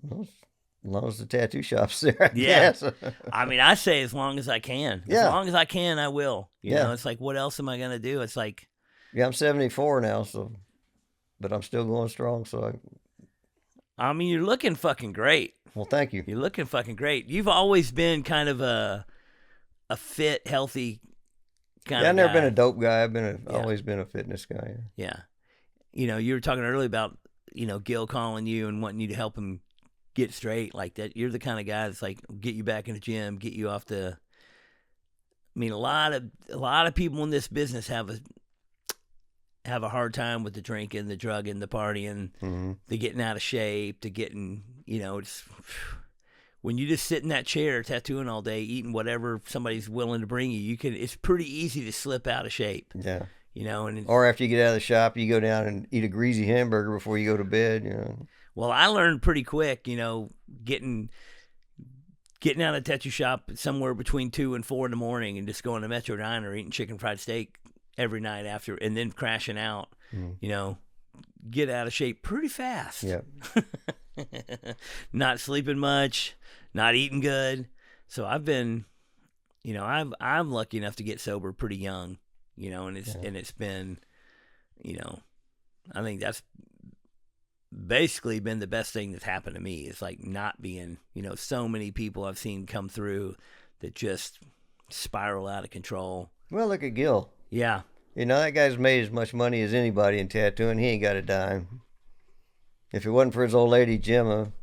Well, as long as the tattoo shop's there, I Yeah. guess. I mean, I say as long as I can. Yeah. As long as I can, I will. You Yeah. know, it's like, what else am I gonna do? It's like, Yeah, I'm 74 now, but I'm still going strong. So I mean, you're looking fucking great. well, thank you. You're looking fucking great. You've always been kind of a fit, healthy kind Yeah, of I've never guy. been a dope guy. I've Yeah. always been a fitness guy. Yeah. You were talking earlier about, Gil calling you and wanting you to help him get straight like that. You're the kind of guy that's like, get you back in the gym, get you off the. I mean, a lot of people in this business have a hard time with the drinking, the drugging, the partying, Mm-hmm. the getting out of shape, the getting, it's when you just sit in that chair tattooing all day, eating whatever somebody's willing to bring you, it's pretty easy to slip out of shape. Yeah. Or after you get out of the shop, you go down and eat a greasy hamburger before you go to bed. Well, I learned pretty quick, getting out of the tattoo shop somewhere between 2 and 4 in the morning and just going to Metro Diner, eating chicken fried steak every night after, and then crashing out, get out of shape pretty fast. Yeah. Not sleeping much, not eating good. So I've been, I'm lucky enough to get sober pretty young, and it's been, I think that's basically been the best thing that's happened to me. It's like not being, so many people I've seen come through that just spiral out of control. Well, look at Gil. Yeah. That guy's made as much money as anybody in tattooing. He ain't got a dime. If it wasn't for his old lady, Gemma,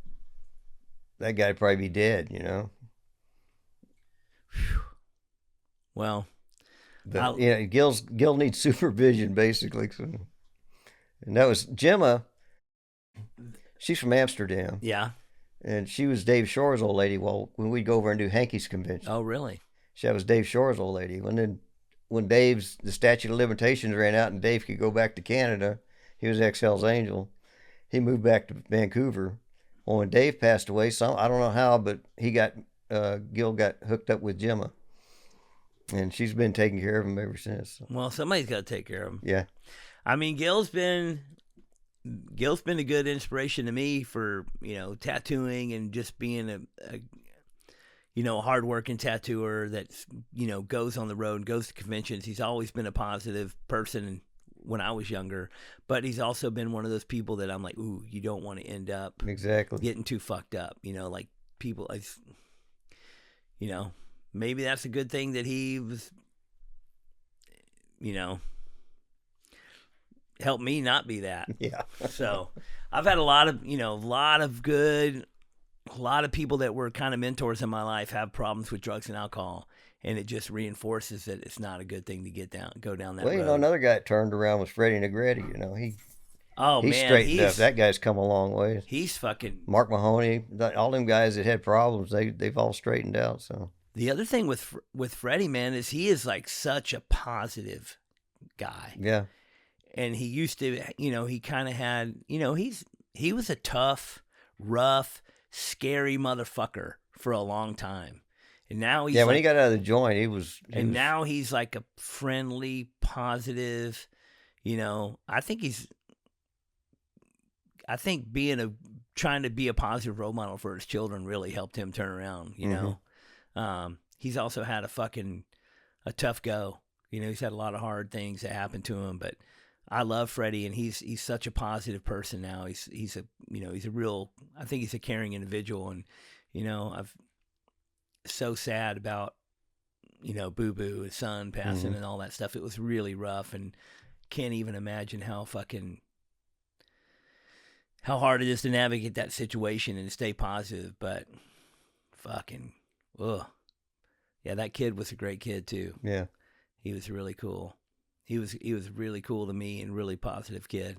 that guy'd probably be dead, Well, But, Gil needs supervision, basically. So. And that was Gemma. She's from Amsterdam. Yeah. And she was Dave Shore's old lady when we'd go over and do Hankey's convention. Oh, really? That was Dave Shore's old lady. When the statute of limitations ran out and Dave could go back to Canada, he was ex-Hell's Angel. He moved back to Vancouver. Well, when Dave passed away, I don't know how, but Gil got hooked up with Gemma. And she's been taking care of him ever since. Well, somebody's got to take care of him. Yeah. I mean, Gil's been a good inspiration to me for, tattooing and just being a hardworking tattooer that, goes on the road and goes to conventions. He's always been a positive person when I was younger, but he's also been one of those people that I'm like, ooh, you don't want to end up Exactly getting too fucked up. Like people, maybe that's a good thing that he was, helped me not be that. Yeah. So I've had a lot of people that were kind of mentors in my life have problems with drugs and alcohol, and it just reinforces that it's not a good thing to go down that road. Well, another guy that turned around was Freddie Negretti. He's man, straightened up. That guy's come a long way. He's fucking Mark Mahoney, all them guys that had problems, they've all straightened out. So the other thing with Freddie, man, is he is like such a positive guy. Yeah. And he used to, he kind of had, he was a tough, rough, scary motherfucker for a long time. And now he's when he got out of the joint, he was. Now he's like a friendly, positive, I think trying to be a positive role model for his children really helped him turn around, He's also had a tough go. He's had a lot of hard things that happened to him, but I love Freddie, and he's such a positive person now. He's a he's a real. I think he's a caring individual, and I've so sad about Boo Boo, his son passing, and all that stuff. It was really rough, and can't even imagine how hard it is to navigate that situation and stay positive. But fucking, ugh. Yeah, that kid was a great kid too. Yeah, he was really cool. He was really cool to me and really positive kid.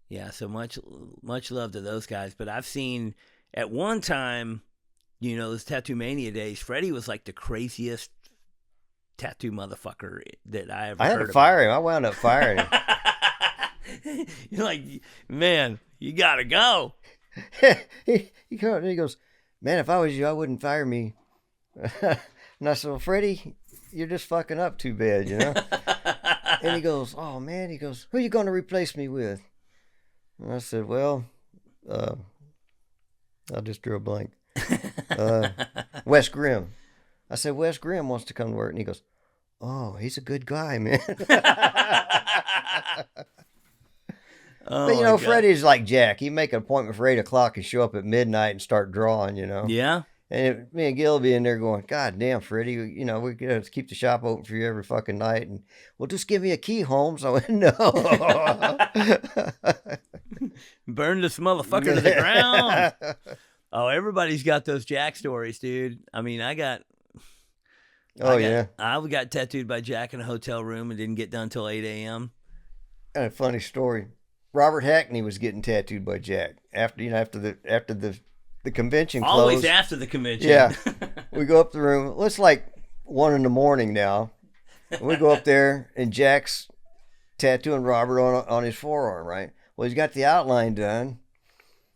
Yeah, so much love to those guys. But I've seen at one time, those Tattoo Mania days, Freddie was like the craziest tattoo motherfucker that I ever heard. I had to fire him. I wound up firing him. You're like, man, you gotta go. he goes, man, if I was you, I wouldn't fire me. And I said, well, Freddie, you're just fucking up too bad, And he goes, oh, man. He goes, who are you going to replace me with? And I said, well, I just drew a blank. Wes Grimm. I said, Wes Grimm wants to come to work. And he goes, oh, he's a good guy, man. But, Freddie's like Jack. He'd make an appointment for 8 o'clock and show up at midnight and start drawing, Yeah. And me and Gil be in there going, God damn, Freddie, we got to keep the shop open for you every fucking night. And, well, just give me a key, Holmes. I went, no. Burn this motherfucker to the ground. Oh, everybody's got those Jack stories, dude. I mean, I got tattooed by Jack in a hotel room and didn't get done till 8 a.m. And a funny story. Robert Hackney was getting tattooed by Jack after the convention closed. Always after the convention. Yeah. We go up the room. It's like 1 a.m. now. And we go up there, and Jack's tattooing Robert on his forearm, right? Well, he's got the outline done.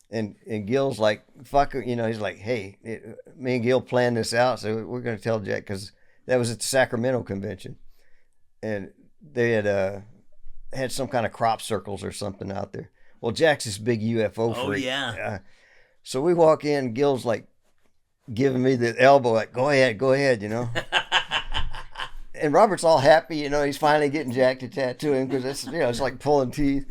And Gil's like, fuck, he's like, hey, me and Gil planned this out, so we're going to tell Jack, because that was at the Sacramento convention. And they had some kind of crop circles or something out there. Well, Jack's this big UFO freak. Oh, yeah. So we walk in, Gil's like giving me the elbow, like, go ahead. And Robert's all happy, he's finally getting Jack to tattoo him, because it's like pulling teeth.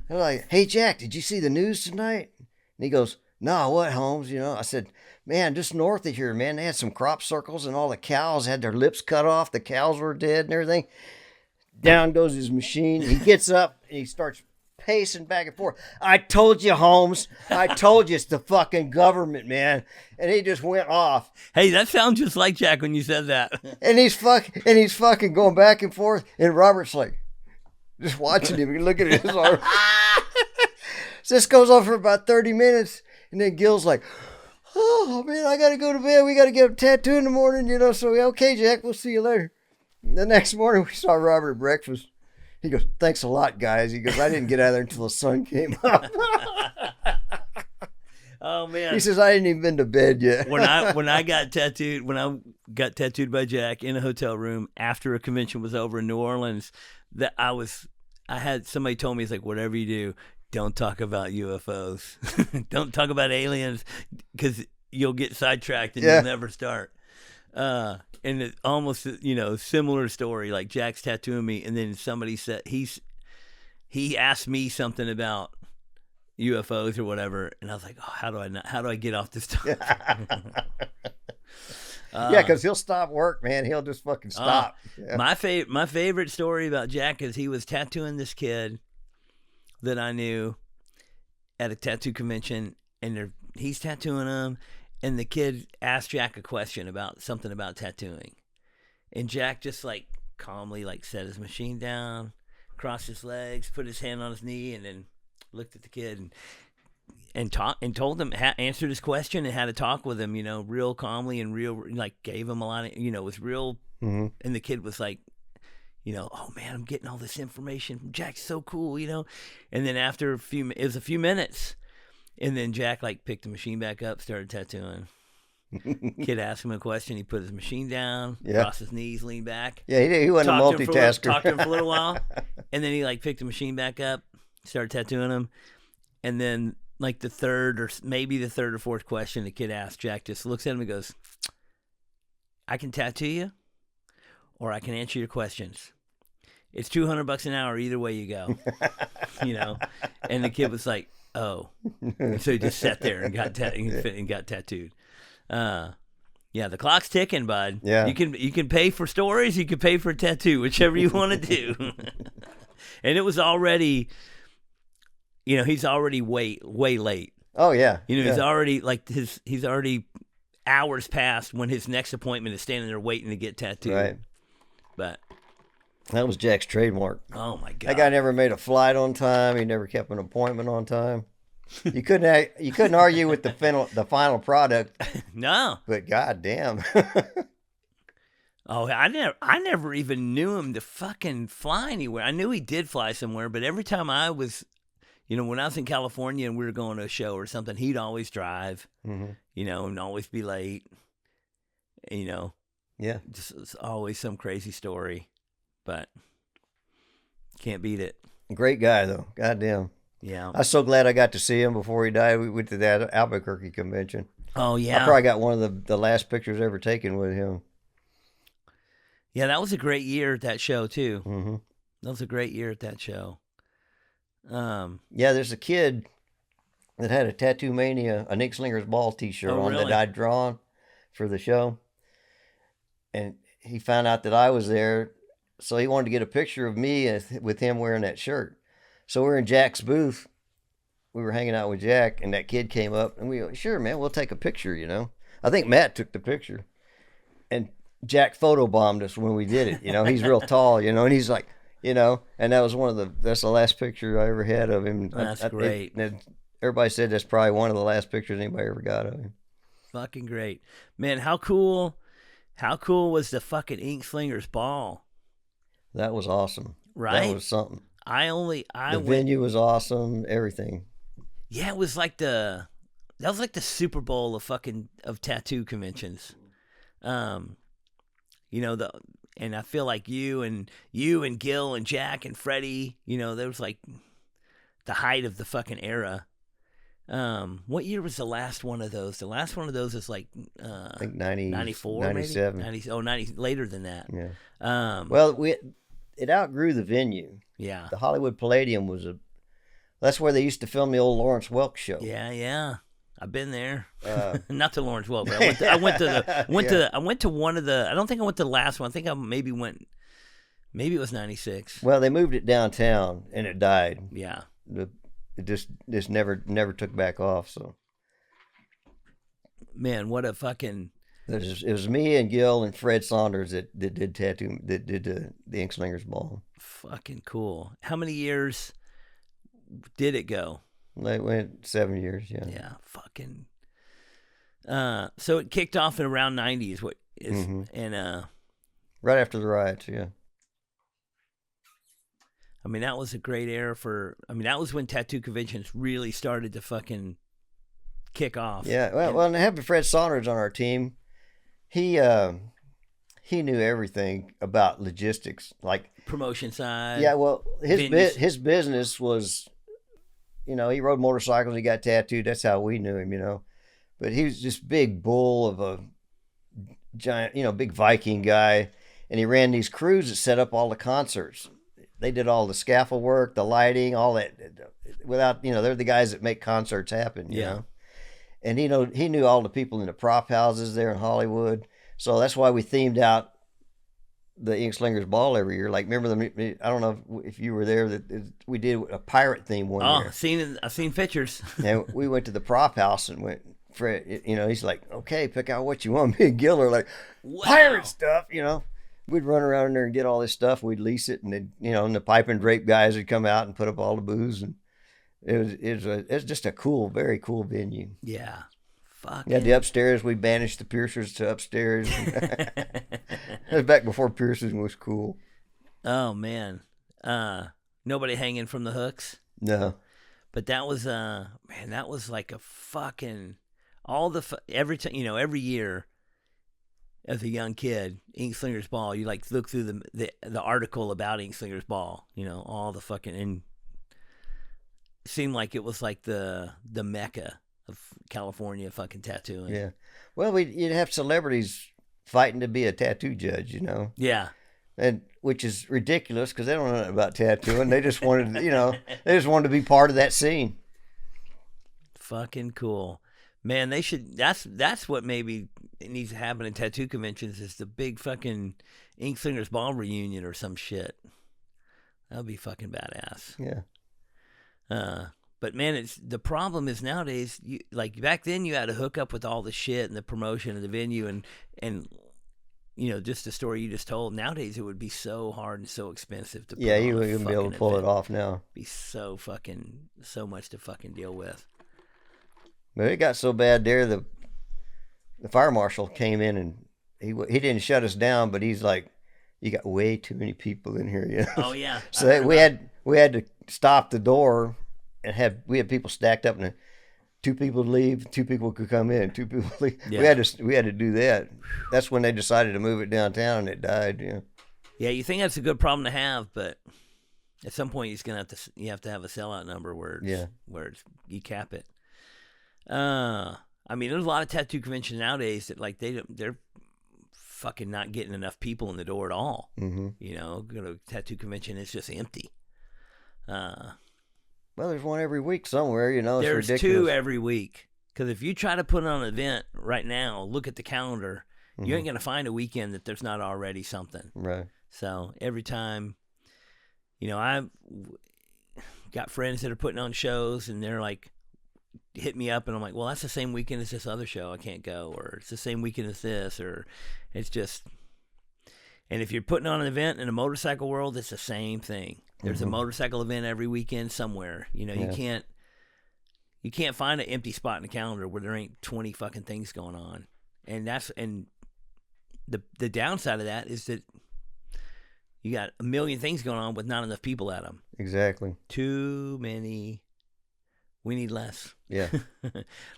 I'm like, hey, Jack, did you see the news tonight? And he goes, no, what, Holmes? I said, man, just north of here, man, they had some crop circles, and all the cows had their lips cut off. The cows were dead and everything. Down goes his machine. He gets up and he starts pacing back and forth. I told you, Holmes. I told you, it's the fucking government, man. And he just went off. Hey, that sounds just like Jack when you said that. And he's fucking going back and forth. And Robert's like, just watching him, looking at his arm. So this goes on for about 30 minutes. And then Gil's like, oh, man, I got to go to bed. We got to get a tattoo in the morning, So, okay, Jack, we'll see you later. The next morning, we saw Robert at breakfast. He goes, thanks a lot, guys. He goes, I didn't get out of there until the sun came up. Oh, man. He says, I hadn't even been to bed yet. when I got tattooed by Jack in a hotel room after a convention was over in New Orleans, that I had somebody told me, it's like, whatever you do, don't talk about UFOs. Don't talk about aliens, because you'll get sidetracked and you'll never start. And it's almost, similar story, like Jack's tattooing me, and then somebody said he asked me something about UFOs or whatever, and I was like, oh, how do I get off this topic? Yeah, because he'll stop work, man. He'll just fucking stop. Yeah. My favorite story about Jack is he was tattooing this kid that I knew at a tattoo convention, and he's tattooing him. And the kid asked Jack a question about something about tattooing. And Jack just like calmly set his machine down, crossed his legs, put his hand on his knee, and then looked at the kid and told him, answered his question and had a talk with him, real calmly and real, gave him a lot of, was real. Mm-hmm. And the kid was like, oh man, I'm getting all this information from Jack's so cool, And then after it was a few minutes. And then Jack picked the machine back up, started tattooing. Kid asked him a question. He put his machine down, crossed his knees, leaned back. Yeah, he wasn't a multitasker. Talked to him for a little while. And then he picked the machine back up, started tattooing him. And then the third or fourth question the kid asked, Jack just looks at him and goes, I can tattoo you, or I can answer your questions. It's $200 an hour either way you go. You know, and the kid was like, "Oh," and so he just sat there and got tattooed. Yeah, the clock's ticking, bud. Yeah. You can pay for stories, you can pay for a tattoo, whichever you want to do. And it was already, you know, he's already way late. Oh yeah. You know, yeah. he's already hours past when his next appointment is standing there waiting to get tattooed. Right. But that was Jack's trademark. oh my god, that guy never made a flight on time. He never kept an appointment on time. You couldn't argue with the final product. No. But goddamn. Oh, I never even knew him to fucking fly anywhere. I knew he did fly somewhere, but every time I was, you know, when I was in California and we were going to a show or something, he'd always drive, you know, and always be late. You know, yeah, just it's always some crazy story, but can't beat it. Great guy though, goddamn. Yeah, I was so glad I got to see him before he died. We went to that Albuquerque convention. Oh yeah, I probably got one of the last pictures ever taken with him. Yeah, that was a great year at that show too. Mm-hmm. That was a great year at that show. Yeah, there's a kid that had a Tattoo Mania, an Ink Slinger's Ball T-shirt on really? that I'd drawn for the show, and he found out that I was there, so he wanted to get a picture of me with him wearing that shirt. So we're in Jack's booth. We were hanging out with Jack, and that kid came up, and we were, sure, man, we'll take a picture, you know. I think Matt took the picture, and Jack photobombed us when we did it. You know, he's real tall, you know, and he's like, you know, and that was that's the last picture I ever had of him. That's great. Everybody said that's probably one of the last pictures anybody ever got of him. Fucking great. Man, how cool was the fucking Ink Slinger's Ball? That was awesome. Right? That was something. The venue was awesome, everything. Yeah, it was like that was like the Super Bowl of tattoo conventions. You know, and I feel like you and Gil and Jack and Freddie, you know, there was like the height of the fucking era. What year was the last one of those? The last one of those is like I think 94, 97. 90, later than that. Yeah. Well, it outgrew the venue. Yeah. The Hollywood Palladium that's where they used to film the old Lawrence Welk show. Yeah. I've been there. Not to Lawrence Welk, but I went to one of the. I don't think I went to the last one. I think I maybe it was 96. Well, they moved it downtown and it died. Yeah. It just never took back off. So, man, what a fucking. It was me and Gil and Fred Saunders that did tattoo that did the Ink Slinger's Ball. Fucking cool. How many years did it go? They went 7 years. Yeah. Yeah. Fucking. So it kicked off in around 90s. What is and right after the riots. Yeah. I mean, that was a great era that was when tattoo conventions really started to fucking kick off. Yeah. Well, and having Fred Saunders on our team, he knew everything about logistics, like promotion side. Yeah. Well, his business was, you know, he rode motorcycles, he got tattooed. That's how we knew him, you know. But he was this big bull of a giant, you know, big Viking guy. And he ran these crews that set up all the concerts. They did all the scaffold work, the lighting, all that. Without, you know, they're the guys that make concerts happen, you know. And he knew all the people in the prop houses there in Hollywood. So that's why we themed out the Ink Slinger's Ball every year. Like, remember I don't know if you were there, that we did a pirate theme one year. I've seen pictures. And we went to the prop house and Fred, you know, he's like, okay, pick out what you want. Me and Gil are like, wow. Pirate stuff, you know. We'd run around in there and get all this stuff. We'd lease it, and then, you know, and the pipe and drape guys would come out and put up all the booze, and it was just a cool, very cool venue. Yeah. Fuck. Yeah, the upstairs, we banished the piercers to upstairs. It was back before piercing was cool. Oh man, nobody hanging from the hooks. No, but that was that was like a fucking every time, you know, every year. As a young kid, Ink Slinger's Ball, you like look through the article about Ink Slinger's Ball, you know, all the fucking, and it seemed like it was like the mecca of California fucking tattooing. Yeah. Well, you'd have celebrities fighting to be a tattoo judge, you know. Yeah. And which is ridiculous because they don't know nothing about tattooing. They just wanted, they just wanted to be part of that scene. Fucking cool. Man, they should, that's what maybe it needs to happen in tattoo conventions is the big fucking Ink Slingers Ball reunion or some shit. That would be fucking badass. Yeah. But man, the problem is nowadays, like back then you had to hook up with all the shit and the promotion of the venue and just the story you just told. Nowadays it would be so hard and so expensive to put on you a wouldn't be able to pull it off now. Be so much to fucking deal with. But it got so bad there, the fire marshal came in and he didn't shut us down, but he's like, you got way too many people in here, Oh yeah. So we had to stop the door and we had people stacked up, and 2 people leave, 2 people could come in, 2 people leave. Yeah. We had to do that. That's when they decided to move it downtown, and it died. Yeah, you think that's a good problem to have, but at some point you have to have a sellout number where you cap it. I mean, there's a lot of tattoo conventions nowadays that like they're fucking not getting enough people in the door at all. Mm-hmm. Go to a tattoo convention, it's just empty. Well, there's one every week somewhere, it's there's ridiculous. 2 every week. Because if you try to put on an event right now, look at the calendar, you ain't going to find a weekend that there's not already something. Right. So every time, I've got friends that are putting on shows and they're like, hit me up and I'm like, well, that's the same weekend as this other show. I can't go. Or it's the same weekend as this. Or it's just, and if you're putting on an event in the motorcycle world, it's the same thing. There's a motorcycle event every weekend somewhere. You can't find an empty spot in the calendar where there ain't 20 fucking things going on. And the downside of that is that you got a million things going on with not enough people at them. Exactly. Too many. We need less. Yeah.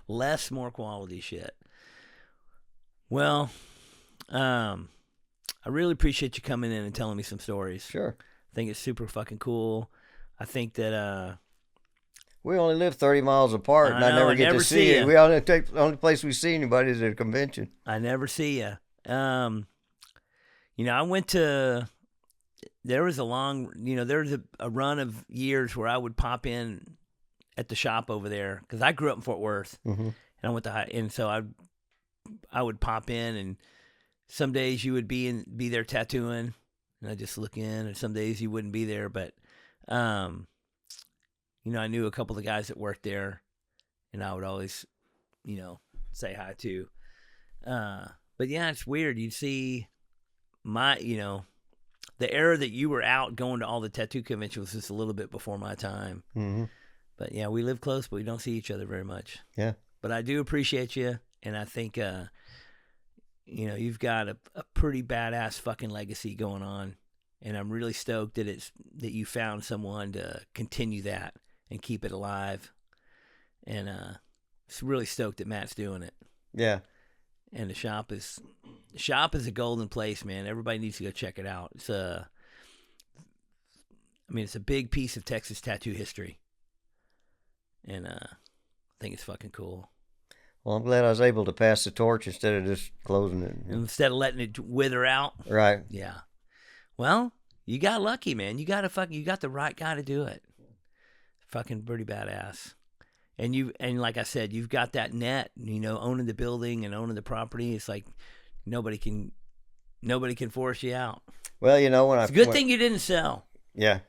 Less, more quality shit. Well, I really appreciate you coming in and telling me some stories. Sure. I think it's super fucking cool. I think that we only live 30 miles apart, and I never get to see you. The only place we see anybody is at a convention. I never see you. I went to. There was a run of years where I would pop in at the shop over there because I grew up in Fort Worth, and I went to and so I would pop in, and some days you would be there tattooing. And I just look in, and some days you wouldn't be there, but, I knew a couple of the guys that worked there, and I would always, say hi to. But yeah, it's weird. You'd see the era that you were out going to all the tattoo conventions was just a little bit before my time. Mm-hmm. But yeah, we live close, but we don't see each other very much. Yeah. But I do appreciate you, and I think, you've got a pretty badass fucking legacy going on, and I'm really stoked that you found someone to continue that and keep it alive, and it's really stoked that Matt's doing it. Yeah. And the shop is a golden place, man. Everybody needs to go check it out. It's a big piece of Texas tattoo history, and I think it's fucking cool. Well, I'm glad I was able to pass the torch instead of just closing it. Instead of letting it wither out. Right. Yeah. Well, you got lucky, man. You got the right guy to do it. Fucking pretty badass. And like I said, you've got that net, owning the building and owning the property. It's like nobody can force you out. Well, it's a good thing you didn't sell. Yeah.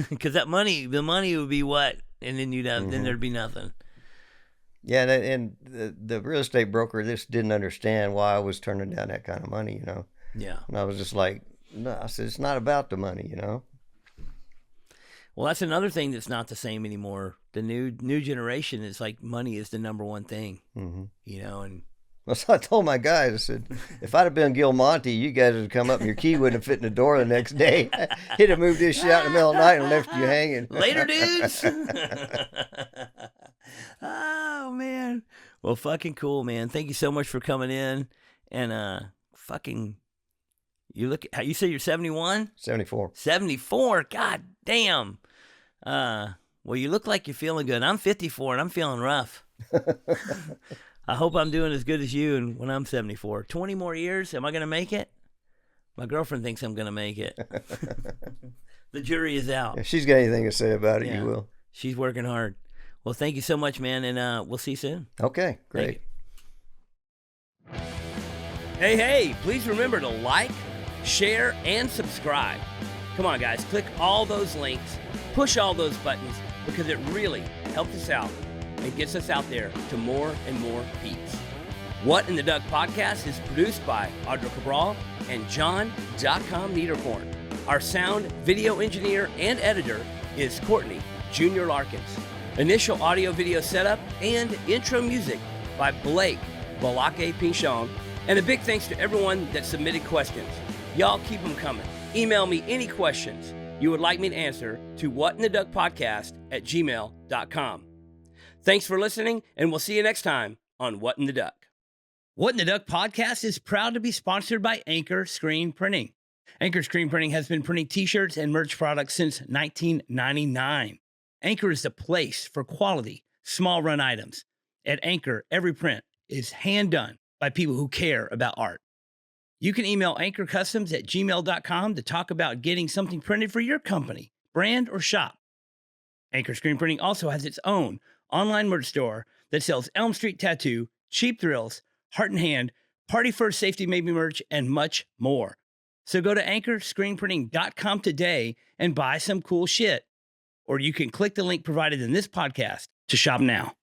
Because the money would be what? And then then there'd be nothing. Yeah, and the real estate broker just didn't understand why I was turning down that kind of money, Yeah. And I was just like, no, I said, it's not about the money, Well, that's another thing that's not the same anymore. The new generation is like money is the number one thing, and. Well, so I told my guys, I said, if I'd have been Gil Monty, you guys would have come up and your key wouldn't have fit in the door the next day. He'd have moved this shit out in the middle of the night and left you hanging. Later, dudes. Oh, man. Well, fucking cool, man. Thank you so much for coming in. And you say you're 71? 74. 74? God damn. Well, you look like you're feeling good. I'm 54 and I'm feeling rough. I hope I'm doing as good as you and when I'm 74. 20 more years, am I going to make it? My girlfriend thinks I'm going to make it. The jury is out. If she's got anything to say about it, Yeah. you will. She's working hard. Well, thank you so much, man, and we'll see you soon. Okay, great. Hey, please remember to like, share, and subscribe. Come on, guys, click all those links, push all those buttons, because it really helps us out and gets us out there to more and more peeps. What in the Duck podcast is produced by Audra Cabral and John.com Niederkorn. Our sound, video engineer, and editor is Courtney, Jr. Larkins. Initial audio-video setup and intro music by Blake Balake Pinchon. And a big thanks to everyone that submitted questions. Y'all keep them coming. Email me any questions you would like me to answer to whatintheduckpodcast@gmail.com. Thanks for listening, and we'll see you next time on What in the Duck. What in the Duck podcast is proud to be sponsored by Anchor Screen Printing. Anchor Screen Printing has been printing t-shirts and merch products since 1999. Anchor is the place for quality, small run items. At Anchor, every print is hand done by people who care about art. You can email anchorcustoms@gmail.com to talk about getting something printed for your company, brand, or shop. Anchor Screen Printing also has its own online merch store that sells Elm Street Tattoo, Cheap Thrills, Heart in Hand, Party First Safety Maybe merch, and much more. So go to anchorscreenprinting.com today and buy some cool shit. Or you can click the link provided in this podcast to shop now.